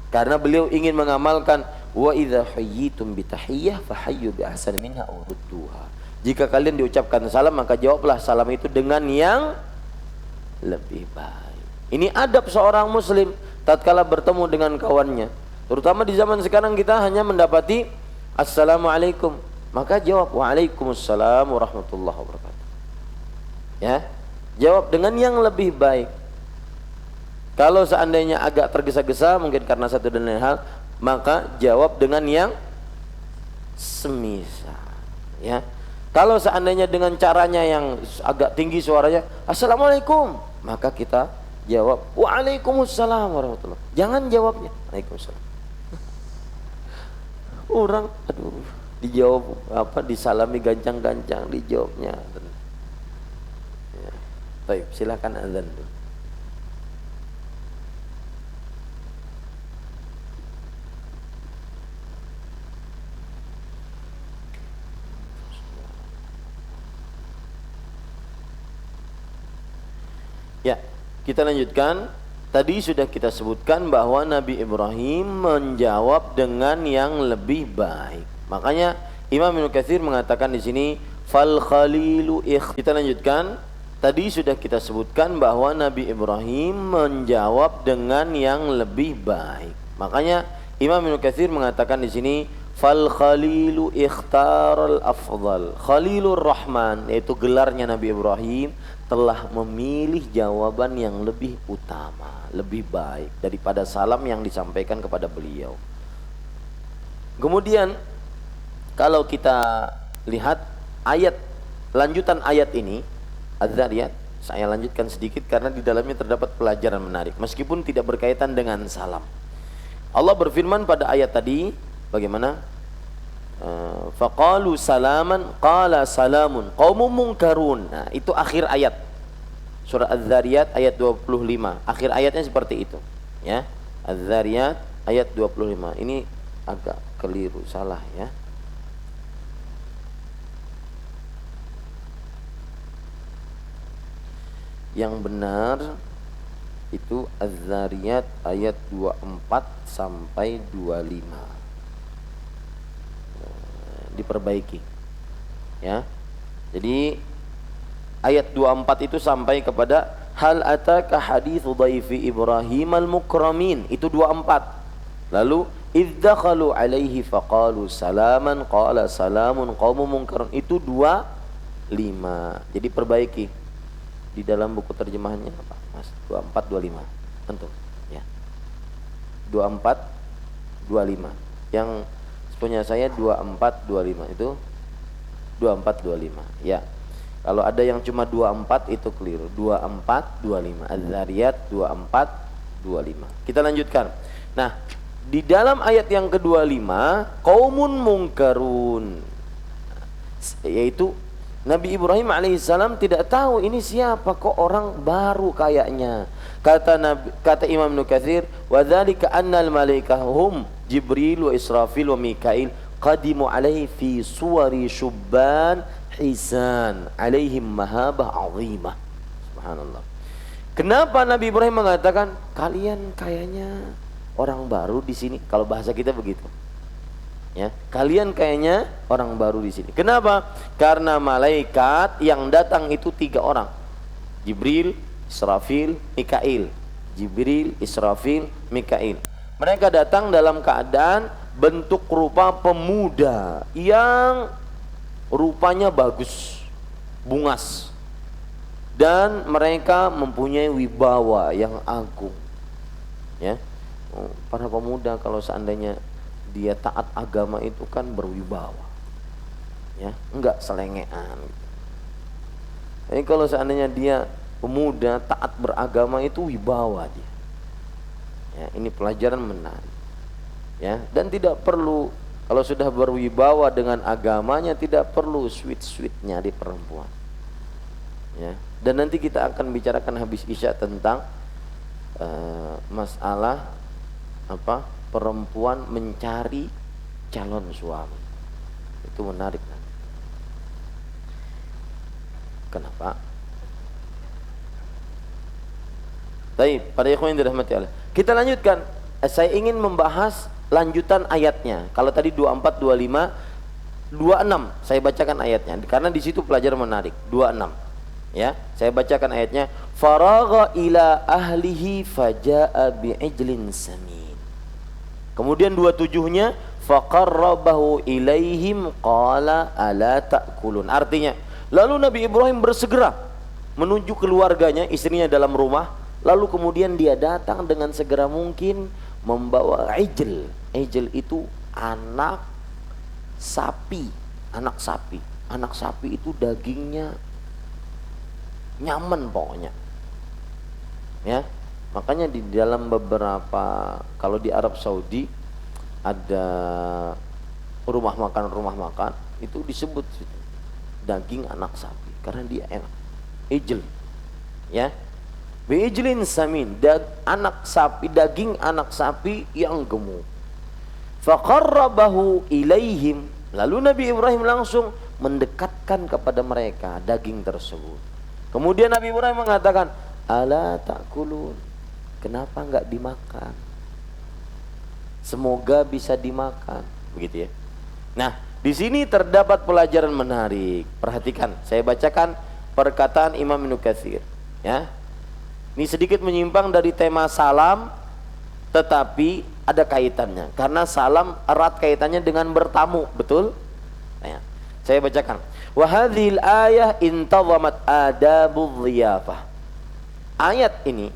Karena beliau ingin mengamalkan wa idza hayyitum bi tahiyyah fahayyu bi ahsani minha aw rudduha. Jika kalian diucapkan salam, maka jawablah salam itu dengan yang lebih baik. Ini adab seorang muslim tatkala bertemu dengan kawannya. Terutama di zaman sekarang kita hanya mendapati assalamualaikum, maka jawab waalaikumsalam warahmatullahi wabarakatuh. Ya, jawab dengan yang lebih baik. Kalau seandainya agak tergesa-gesa mungkin karena satu dan lain hal, maka jawab dengan yang semisal. Ya. Kalau seandainya dengan caranya yang agak tinggi suaranya, assalamualaikum, maka kita jawab waalaikumsalam warahmatullahi. Jangan jawabnya waalaikumsalam. Orang aduh dijawab apa, disalami gancang-gancang dijawabnya. Ya. Baik, silakan azan dulu. Ya, kita lanjutkan. Tadi sudah kita sebutkan bahwa Nabi Ibrahim menjawab dengan yang lebih baik. Makanya Imam Ibnu Katsir mengatakan di sini fal khalilu Kita lanjutkan. Tadi sudah kita sebutkan bahwa Nabi Ibrahim menjawab dengan yang lebih baik. Makanya Imam Ibnu Katsir mengatakan di sini fal khalilu ikhtaral afdal. Khalilur Rahman, yaitu gelarnya Nabi Ibrahim, telah memilih jawaban yang lebih utama, lebih baik daripada salam yang disampaikan kepada beliau. Kemudian kalau kita lihat ayat, lanjutan ayat ini Az-Zariyat, saya lanjutkan sedikit karena di dalamnya terdapat pelajaran menarik meskipun tidak berkaitan dengan salam. Allah berfirman pada ayat tadi bagaimana? Faqalu salaman qala salamun qaumun munkarun. Nah, itu akhir ayat surah Az-Zariyat ayat 25. Akhir ayatnya seperti itu, ya. Az-Zariyat ayat 25. Ini agak keliru, salah ya. Yang benar itu Az-Zariyat ayat 24 sampai 25. Diperbaiki, ya. Jadi ayat 24 itu sampai kepada hal ataka haditsu dhaifi Ibrahim al-mukramin, itu 24. Lalu idzakhalu alaihi faqalu salaman qala salamun qaumun munkarun, itu 25. Jadi perbaiki. Di dalam buku terjemahannya apa, Mas? 24 25. Antum, ya. 24 25. Yang punya saya 24 25 itu 24 25. Ya. Kalau ada yang cuma 24 itu keliru. 24 25. Az-Zariyat 24 25. Kita lanjutkan. Nah, di dalam ayat yang ke-25, qaumun munkarun, yaitu Nabi Ibrahim alaihissalam tidak tahu ini siapa, kok orang baru kayaknya. Kata Imam Ibnu Katsir, wa dzalika annal malaikah hum Jibril wa Israfil wa Mikail qadimu alaihi fi suwari syubban hisan alaihim mahabah azimah. Subhanallah. Kenapa Nabi Ibrahim mengatakan kalian kayaknya orang baru di sini? Kalau bahasa kita begitu. Ya, kalian kayaknya orang baru di sini. Kenapa? Karena malaikat yang datang itu 3 orang. Jibril, Israfil, Mikail. Jibril, Israfil, Mikail. Mereka datang dalam keadaan bentuk rupa pemuda yang rupanya bagus, bungas. Dan mereka mempunyai wibawa yang agung. Ya. Para pemuda kalau seandainya dia taat agama itu kan berwibawa, ya, enggak selengean. Jadi kalau seandainya dia pemuda taat beragama itu wibawa dia. Ya, ini pelajaran menarik. Ya, dan tidak perlu, kalau sudah berwibawa dengan agamanya tidak perlu sweet-sweetnya di perempuan. Ya, dan nanti kita akan bicarakan habis Isya tentang masalah apa? Perempuan mencari calon suami. Itu menarik nanti. Kenapa? Baik, para ikhwan yang dirahmati Allah. Kita lanjutkan. Saya ingin membahas lanjutan ayatnya. Kalau tadi 24 25 26 saya bacakan ayatnya karena di situ pelajaran menarik. 26. Ya, saya bacakan ayatnya. Faragha ila ahlihi faja'a bi'ijlin samin. Kemudian 27-nya faqarrabahu ilaihim qala ala ta'kulun. Artinya, lalu Nabi Ibrahim bersegera menuju keluarganya, istrinya dalam rumah, lalu kemudian dia datang dengan segera mungkin membawa ijl. Ijl itu anak sapi, anak sapi. Anak sapi itu dagingnya nyaman pokoknya. Ya. Makanya di dalam beberapa, kalau di Arab Saudi ada rumah makan itu disebut daging anak sapi karena dia enak. Ijl, ya, bijlin samin, anak sapi, daging anak sapi yang gemuk. Faqarrabahu ilaihim, lalu Nabi Ibrahim langsung mendekatkan kepada mereka daging tersebut. Kemudian Nabi Ibrahim mengatakan, ala ta'kulun, kenapa enggak dimakan? Semoga bisa dimakan, begitu ya. Nah, di sini terdapat pelajaran menarik. Perhatikan, saya bacakan perkataan Imam Ibnu Katsir, ya. Ini sedikit menyimpang dari tema salam, tetapi ada kaitannya karena salam erat kaitannya dengan bertamu, betul? Nah, saya bacakan. Wa hadhil ayah intazamat adabul dhiyafah. Ayat ini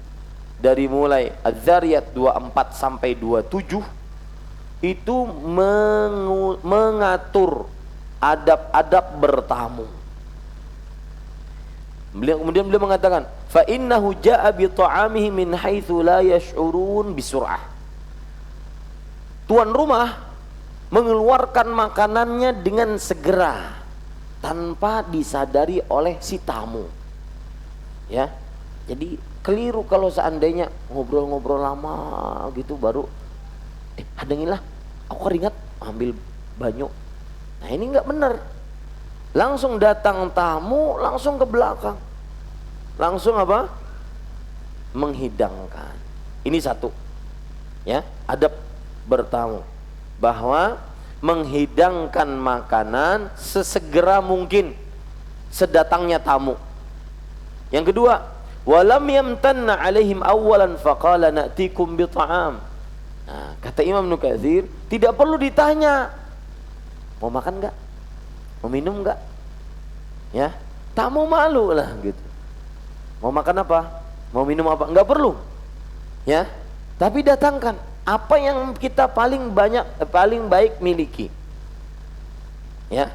dari mulai Az-Zariyat 24 sampai 27 itu mengatur adab-adab bertamu. Kemudian beliau mengatakan, fa innahu jaa'a bi ta'amihi min haitsu la yash'urun bisur'ah. Tuan rumah mengeluarkan makanannya dengan segera tanpa disadari oleh si tamu. Ya. Jadi keliru kalau seandainya ngobrol-ngobrol lama gitu baru hadanginlah, aku keringat, ambil banyu. Nah, ini enggak benar. Langsung datang tamu, langsung ke belakang. Langsung apa? Menghidangkan. Ini satu. Ya, adab bertamu. Bahwa menghidangkan makanan sesegera mungkin sedatangnya tamu. Yang kedua, walam yamtanna alaihim awalan faqala na'tikum bi ta'am. Nah, kata Imam Ibnu Katsir, tidak perlu ditanya, mau makan enggak? Mau minum enggak? Ya, tamu malu lah gitu. Mau makan apa? Mau minum apa? Enggak perlu. Ya. Tapi datangkan apa yang kita paling baik miliki. Ya.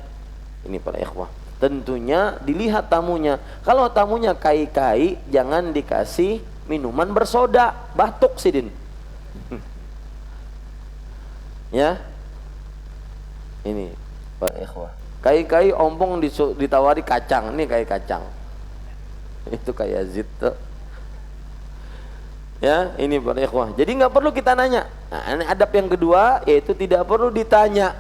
Ini para ikhwah. Tentunya dilihat tamunya. Kalau tamunya kai-kai, jangan dikasih minuman bersoda, batuk sidin. Ya. Ini para ikhwah. Kai-kai ompong ditawari kacang, ini kai kacang. Itu kayak Yazid tuh. Ya, ini para ikhwah. Jadi nggak perlu kita nanya. Nah, ini adab yang kedua, yaitu tidak perlu ditanya.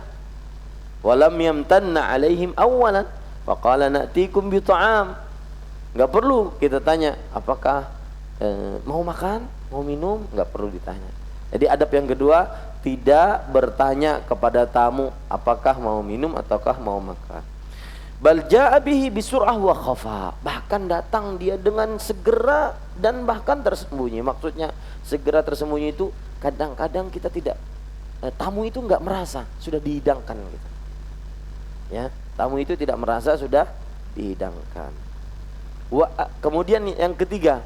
Walam yamtanna alaihim awalan faqala na'tikum bi ta'am. Nggak perlu kita tanya apakah mau makan, mau minum, nggak perlu ditanya. Jadi adab yang kedua, tidak bertanya kepada tamu apakah mau minum ataukah mau makan. Bal ja'a bihi bisur'ah wa khafa. Bahkan datang dia dengan segera dan bahkan tersembunyi. Maksudnya segera tersembunyi itu kadang-kadang kita tidak tamu itu nggak merasa sudah dihidangkan gitu. Ya, tamu itu tidak merasa sudah dihidangkan. Kemudian yang ketiga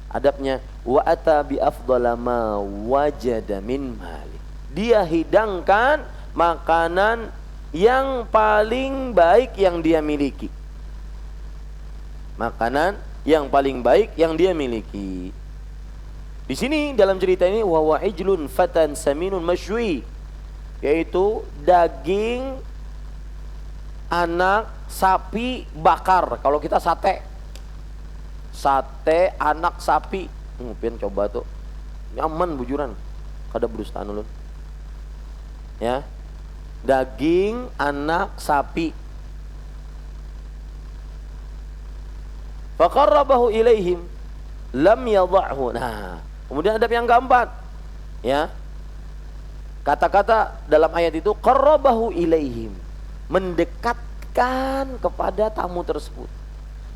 adabnya wa ata bi afdhala ma wajada min mali. Dia hidangkan makanan yang paling baik yang dia miliki. Makanan yang paling baik yang dia miliki. Di sini dalam cerita ini wa ijlun fatan saminun masywi, yaitu daging anak sapi bakar. Kalau kita sate anak sapi, pian coba tuh nyaman bujuran kada berustan ulun. Ya, daging anak sapi. Faqarrabahu ilaihim lam yadha'hu. Nah, kemudian adab yang keempat. Ya. Kata-kata dalam ayat itu qarrabahu ilaihim, mendekatkan kepada tamu tersebut.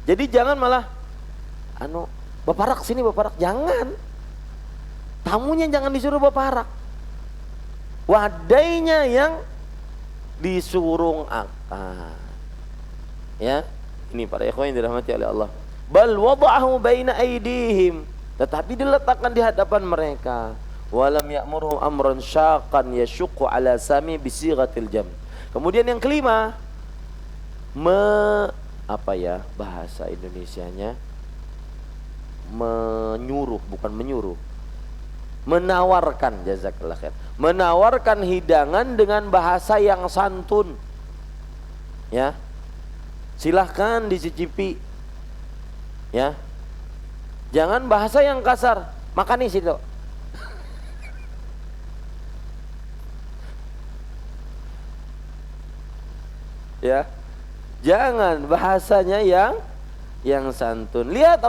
Jadi jangan malah baparak sini baparak, jangan. Tamunya jangan disuruh baparak. Wadainya yang disurung akan. Ya, ini para ikhwan yang dirahmati oleh Allah. Bal wada'ahu baina aydihim, tetapi diletakkan di hadapan mereka. Walam ya'murhum amran syaqan yashuqqu ala sami bisighatil jam. Kemudian yang kelima, bahasa Indonesianya menyuruh, bukan menyuruh, menawarkan, jazakallah khair, menawarkan hidangan dengan bahasa yang santun. Ya, silahkan dicicipi. Ya, jangan bahasa yang kasar. Makan nih situ. Ya, jangan bahasanya yang santun. Lihat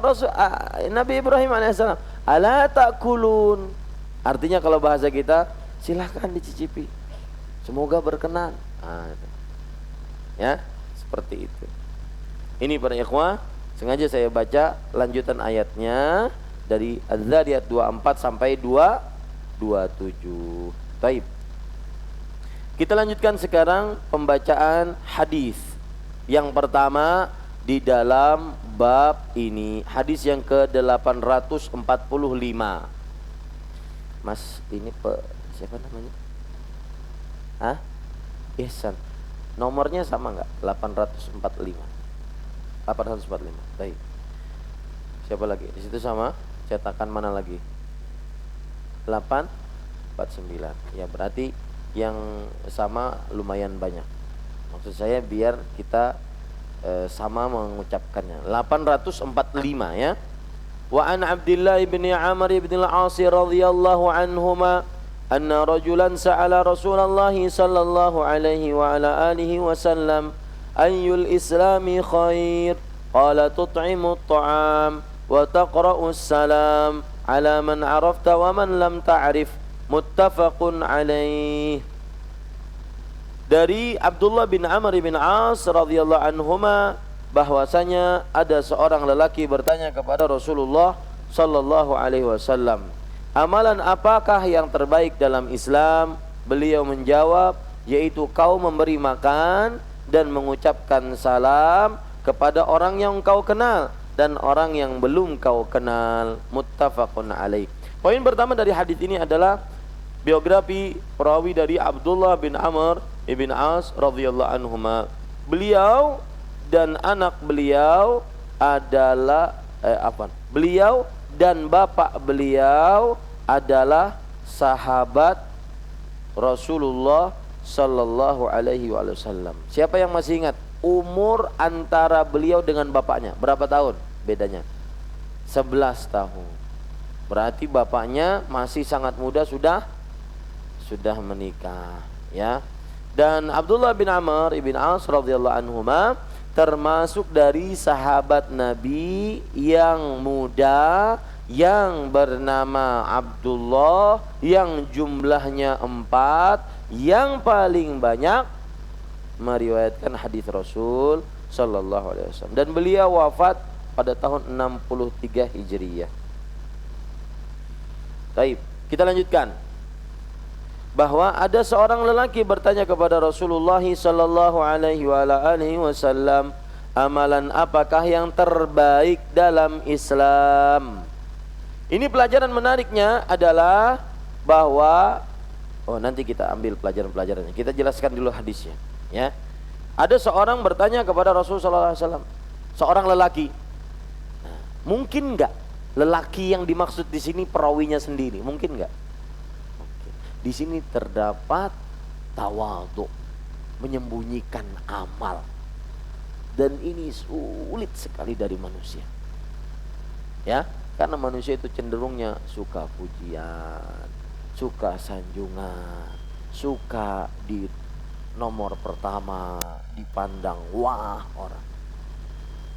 Nabi Ibrahim alaihissalam, ala ta'kulun. Artinya kalau bahasa kita, silahkan dicicipi, semoga berkenan. Ya, seperti itu. Ini para ikhwah, sengaja saya baca lanjutan ayatnya dari Az-Zariyat 24 sampai 227. Taib. Kita lanjutkan sekarang pembacaan hadis. Yang pertama di dalam bab ini, hadis yang ke-845. Mas, ini siapa namanya? Ihsan. Nomornya sama enggak? 845. 845. Baik. Siapa lagi? Di situ sama? Cetakan mana lagi? 849. Ya, berarti yang sama lumayan banyak. Maksud saya biar kita sama mengucapkannya. 845 ya. Wa an Abdullah bin Amr bin al-As radhiyallahu anhuma anna rajulan sa'ala Rasulullah sallallahu alaihi wa ala alihi wasallam ayyul islami khair, qala tut'imu at-ta'am wa taqra'u as-salam ala man 'arafta wa man lam ta'rif. Muttafaqun alaih. Dari Abdullah bin Amr bin As radhiyallahu anhuma, bahwasanya ada seorang lelaki bertanya kepada Rasulullah sallallahu alaihi wasallam, amalan apakah yang terbaik dalam Islam? Beliau menjawab, yaitu kau memberi makan dan mengucapkan salam kepada orang yang kau kenal dan orang yang belum kau kenal. Muttafaqun alaih. Poin pertama dari hadis ini adalah biografi perawi dari Abdullah bin Amr ibn As radhiyallahu anhuma. Beliau dan anak beliau adalah beliau dan bapak beliau adalah sahabat Rasulullah sallallahu alaihi wasallam. Siapa yang masih ingat umur antara beliau dengan bapaknya? Berapa tahun bedanya? 11 tahun. Berarti bapaknya masih sangat muda sudah menikah, ya. Dan Abdullah bin Amr ibn As radhiyallahu anhuma termasuk dari sahabat Nabi yang muda yang bernama Abdullah, yang jumlahnya 4, yang paling banyak meriwayatkan hadis Rasul sallallahu alaihi wasallam, dan beliau wafat pada tahun 63 Hijriyah. Baik, kita lanjutkan. Bahwa ada seorang lelaki bertanya kepada Rasulullah sallallahu alaihi wasallam, amalan apakah yang terbaik dalam Islam? Ini pelajaran menariknya adalah bahwa nanti kita ambil pelajaran-pelajarannya. Kita jelaskan dulu hadisnya, ya. Ada seorang bertanya kepada Rasulullah SAW, seorang lelaki. Nah, mungkin enggak lelaki yang dimaksud di sini perawinya sendiri? Mungkin enggak? Di sini terdapat tawadhu, menyembunyikan amal. Dan ini sulit sekali dari manusia. Ya, karena manusia itu cenderungnya suka pujian, suka sanjungan, suka di nomor pertama, dipandang wah orang.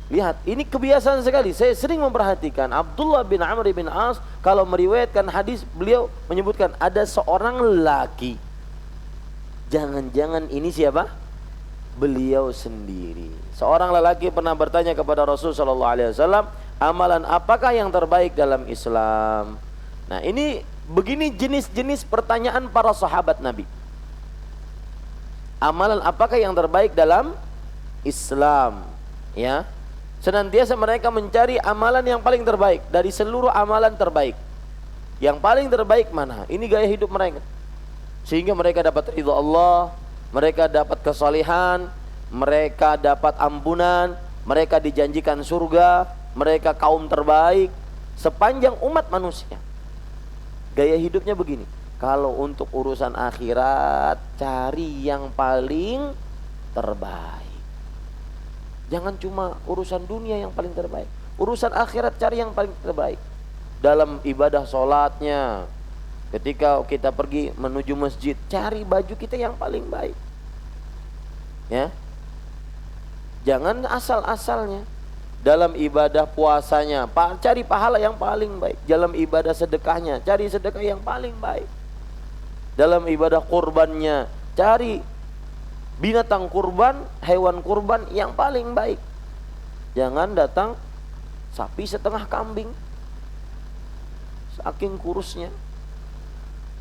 Lihat, ini kebiasaan sekali. Saya sering memperhatikan Abdullah bin Amr bin As kalau meriwayatkan hadis, beliau menyebutkan ada seorang lelaki. Jangan-jangan ini siapa? Beliau sendiri. Seorang lelaki pernah bertanya kepada Rasul sallallahu alaihi wasallam, amalan apakah yang terbaik dalam Islam? Nah, ini begini jenis-jenis pertanyaan para sahabat Nabi. Amalan apakah yang terbaik dalam Islam? Ya. Senantiasa mereka mencari amalan yang paling terbaik dari seluruh amalan terbaik. Yang paling terbaik mana? Ini gaya hidup mereka. Sehingga mereka dapat ridha Allah, mereka dapat kesalehan, mereka dapat ampunan, mereka dijanjikan surga, mereka kaum terbaik sepanjang umat manusia. Gaya hidupnya begini. Kalau untuk urusan akhirat, cari yang paling terbaik. Jangan cuma urusan dunia yang paling terbaik. Urusan akhirat cari yang paling terbaik. Dalam ibadah sholatnya, ketika kita pergi menuju masjid, cari baju kita yang paling baik. Ya, jangan asal-asalnya. Dalam ibadah puasanya, cari pahala yang paling baik. Dalam ibadah sedekahnya, cari sedekah yang paling baik. Dalam ibadah kurbannya, cari binatang kurban, hewan kurban yang paling baik. Jangan datang sapi setengah kambing, saking kurusnya.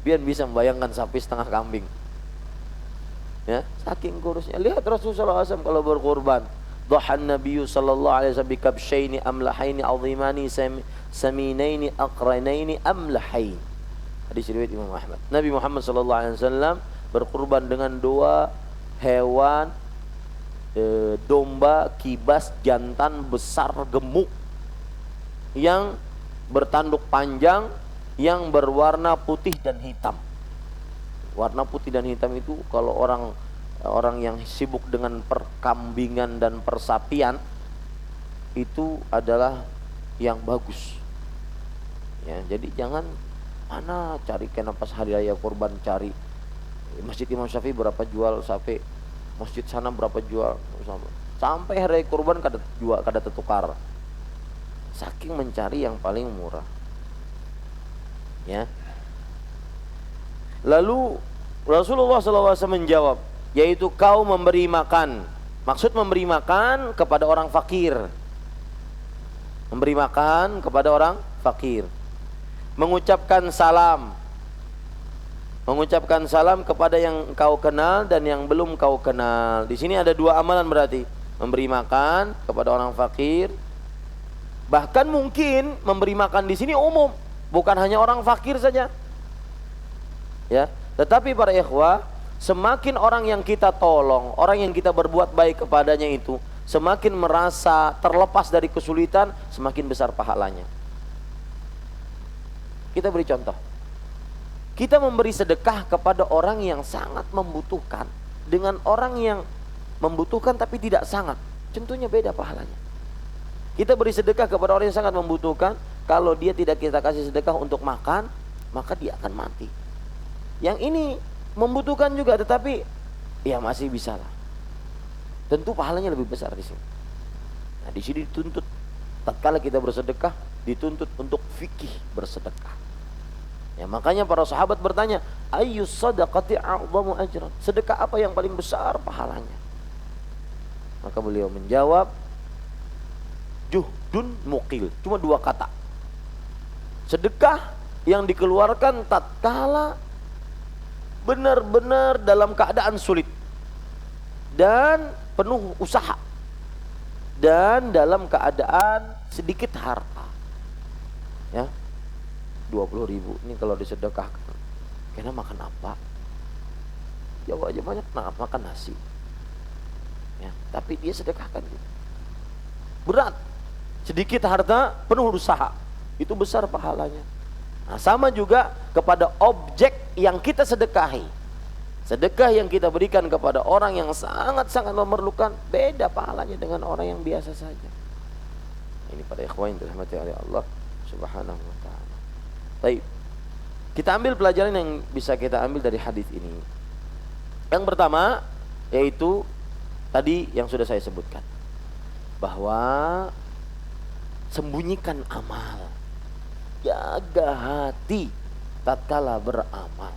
Biar bisa membayangkan sapi setengah kambing, ya, saking kurusnya. Lihat Rasulullah SAW kalau berkurban, dhahan Nabiyyu sallallahu alaihi wasallam bikabshaini amlahaini azimani saminaini aqranaini amlahain. Hadis riwayat Imam Ahmad. Nabi Muhammad sallallahu alaihi wasallam berkurban dengan 2 hewan domba kibas jantan besar gemuk yang bertanduk panjang, yang berwarna putih dan hitam. Warna putih dan hitam itu kalau orang yang sibuk dengan perkambingan dan persapian itu adalah yang bagus. Ya, jadi jangan cari kena pas hari raya kurban, cari Masjid Imam Syafi'i berapa jual sapi, masjid sana berapa jual, sampai hari kurban kada tertukar. Saking mencari yang paling murah. Ya. Lalu Rasulullah SAW menjawab, yaitu kau memberi makan. Maksud memberi makan kepada orang fakir. Memberi makan kepada orang fakir. Mengucapkan salam kepada yang kau kenal dan yang belum kau kenal. Di sini ada 2 amalan berarti. Memberi makan kepada orang fakir Bahkan mungkin memberi makan di sini umum, bukan hanya orang fakir saja. Ya, tetapi para ikhwah, semakin orang yang kita tolong, orang yang kita berbuat baik kepadanya itu semakin merasa terlepas dari kesulitan, semakin besar pahalanya. Kita beri contoh. Kita memberi sedekah kepada orang yang sangat membutuhkan dengan orang yang membutuhkan tapi tidak sangat, tentunya beda pahalanya. Kita beri sedekah kepada orang yang sangat membutuhkan, kalau dia tidak kita kasih sedekah untuk makan, maka dia akan mati. Yang ini membutuhkan juga, tetapi ya masih bisa lah. Tentu pahalanya lebih besar di sini. Nah, di sini dituntut, tatkala kita bersedekah, dituntut untuk fikih bersedekah. Ya, makanya para sahabat bertanya, ayyus sadaqati a'zamu ajran? Sedekah apa yang paling besar pahalanya? Maka beliau menjawab, juhdun muqil. Cuma 2 kata. Sedekah yang dikeluarkan tatkala benar-benar dalam keadaan sulit dan penuh usaha dan dalam keadaan sedikit harta. Ya, 20.000 ini kalau disedekahkan, kena makan apa? Jawab aja banyak, makan nasi. Ya, tapi dia sedekahkan gitu. Berat, sedikit harta, penuh usaha, itu besar pahalanya. Nah, sama juga kepada objek yang kita sedekahi. Sedekah yang kita berikan kepada orang yang sangat-sangat memerlukan, beda pahalanya dengan orang yang biasa saja. Ini pada ikhwan yang dirahmati oleh Allah Subhanahu wa ta'ala. Baik, kita ambil pelajaran yang bisa kita ambil dari hadis ini. Yang pertama yaitu tadi yang sudah saya sebutkan, bahwa sembunyikan amal, jaga hati tatkala beramal.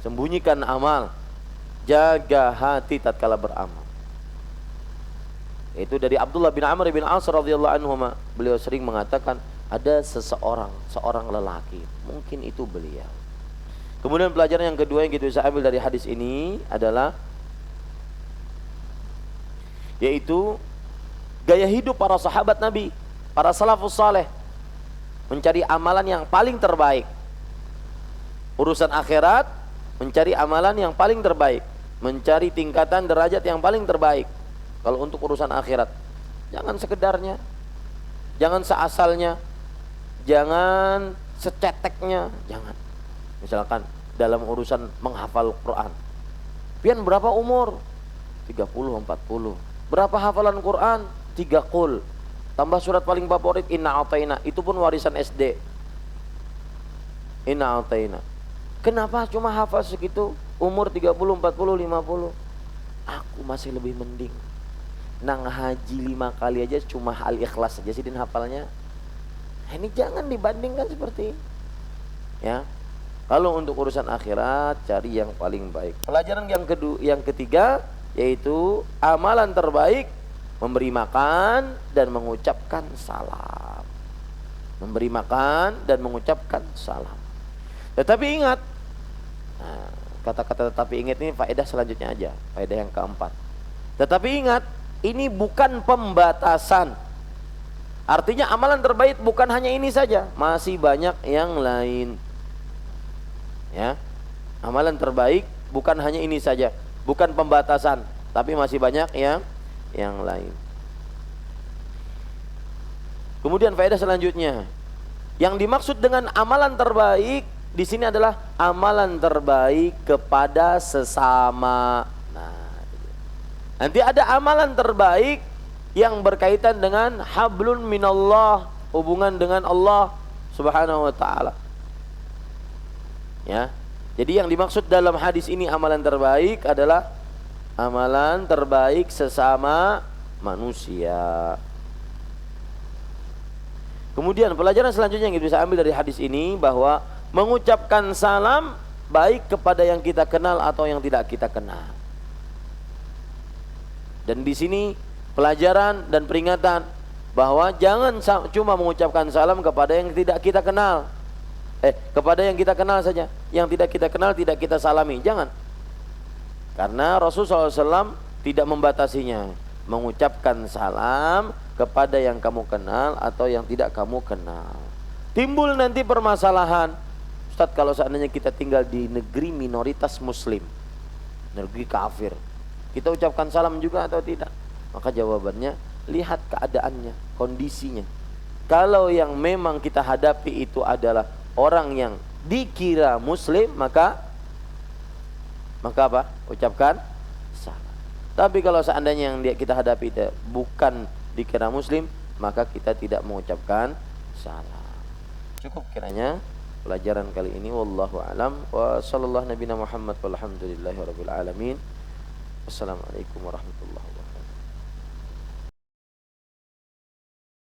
Sembunyikan amal, jaga hati tatkala beramal. Itu dari Abdullah bin Amr bin As radhiyallahu anhu, beliau sering mengatakan, ada seorang lelaki, mungkin itu beliau. Kemudian pelajaran yang kedua yang kita bisa ambil dari hadis ini adalah yaitu gaya hidup para sahabat Nabi, para salafus saleh, mencari amalan yang paling terbaik. Urusan akhirat, mencari amalan yang paling terbaik, mencari tingkatan derajat yang paling terbaik. Kalau untuk urusan akhirat, jangan sekedarnya, jangan seasalnya, jangan seceteknya, jangan. Misalkan dalam urusan menghafal Quran, pian berapa umur? 30, 40. Berapa hafalan Quran? 3 qul. Tambah surat paling favorit Inna A'taina, itu pun warisan SD. Inna A'taina. Kenapa cuma hafal segitu? Umur 30, 40, 50. Aku masih lebih mending nang haji 5 kali aja cuma Al-Ikhlas saja sidin hafalnya. Ini jangan dibandingkan seperti ini. Ya. Kalau untuk urusan akhirat, cari yang paling baik. Pelajaran yang ketiga yaitu amalan terbaik memberi makan dan mengucapkan salam. Memberi makan dan mengucapkan salam. Tetapi ingat, kata-kata tetapi ingat ini faedah selanjutnya aja, faedah yang keempat. Tetapi ingat, ini bukan pembatasan. Artinya amalan terbaik bukan hanya ini saja, masih banyak yang lain. Ya, amalan terbaik bukan hanya ini saja, bukan pembatasan, tapi masih banyak yang lain. Kemudian faedah selanjutnya, yang dimaksud dengan amalan terbaik di sini adalah amalan terbaik kepada sesama. Nanti ada amalan terbaik yang berkaitan dengan hablun minallah, hubungan dengan Allah Subhanahu wa ta'ala. Ya. Jadi yang dimaksud dalam hadis ini amalan terbaik adalah amalan terbaik sesama manusia. Kemudian pelajaran selanjutnya yang kita bisa ambil dari hadis ini, bahwa mengucapkan salam baik kepada yang kita kenal atau yang tidak kita kenal. Dan di sini pelajaran dan peringatan bahwa jangan cuma mengucapkan salam kepada yang tidak kita kenal. Kepada yang kita kenal saja, yang tidak kita kenal tidak kita salami, jangan. Karena Rasulullah SAW tidak membatasinya. mengucapkan salam kepada yang kamu kenal atau yang tidak kamu kenal. Timbul nanti permasalahan, Ustadz, kalau seandainya kita tinggal di negeri minoritas muslim, negeri kafir, kita ucapkan salam juga atau tidak? Maka jawabannya, lihat keadaannya, kondisinya. Kalau yang memang kita hadapi itu adalah orang yang dikira muslim, maka apa? Ucapkan salam. Tapi kalau seandainya yang kita hadapi itu bukan dikira muslim, maka kita tidak mengucapkan salam. Cukup kiranya pelajaran kali ini, wallahu alam, wa sallallahu nabiyana Muhammad walhamdulillahi rabbil alamin. Wassalamualaikum warahmatullahi wabarakatuh.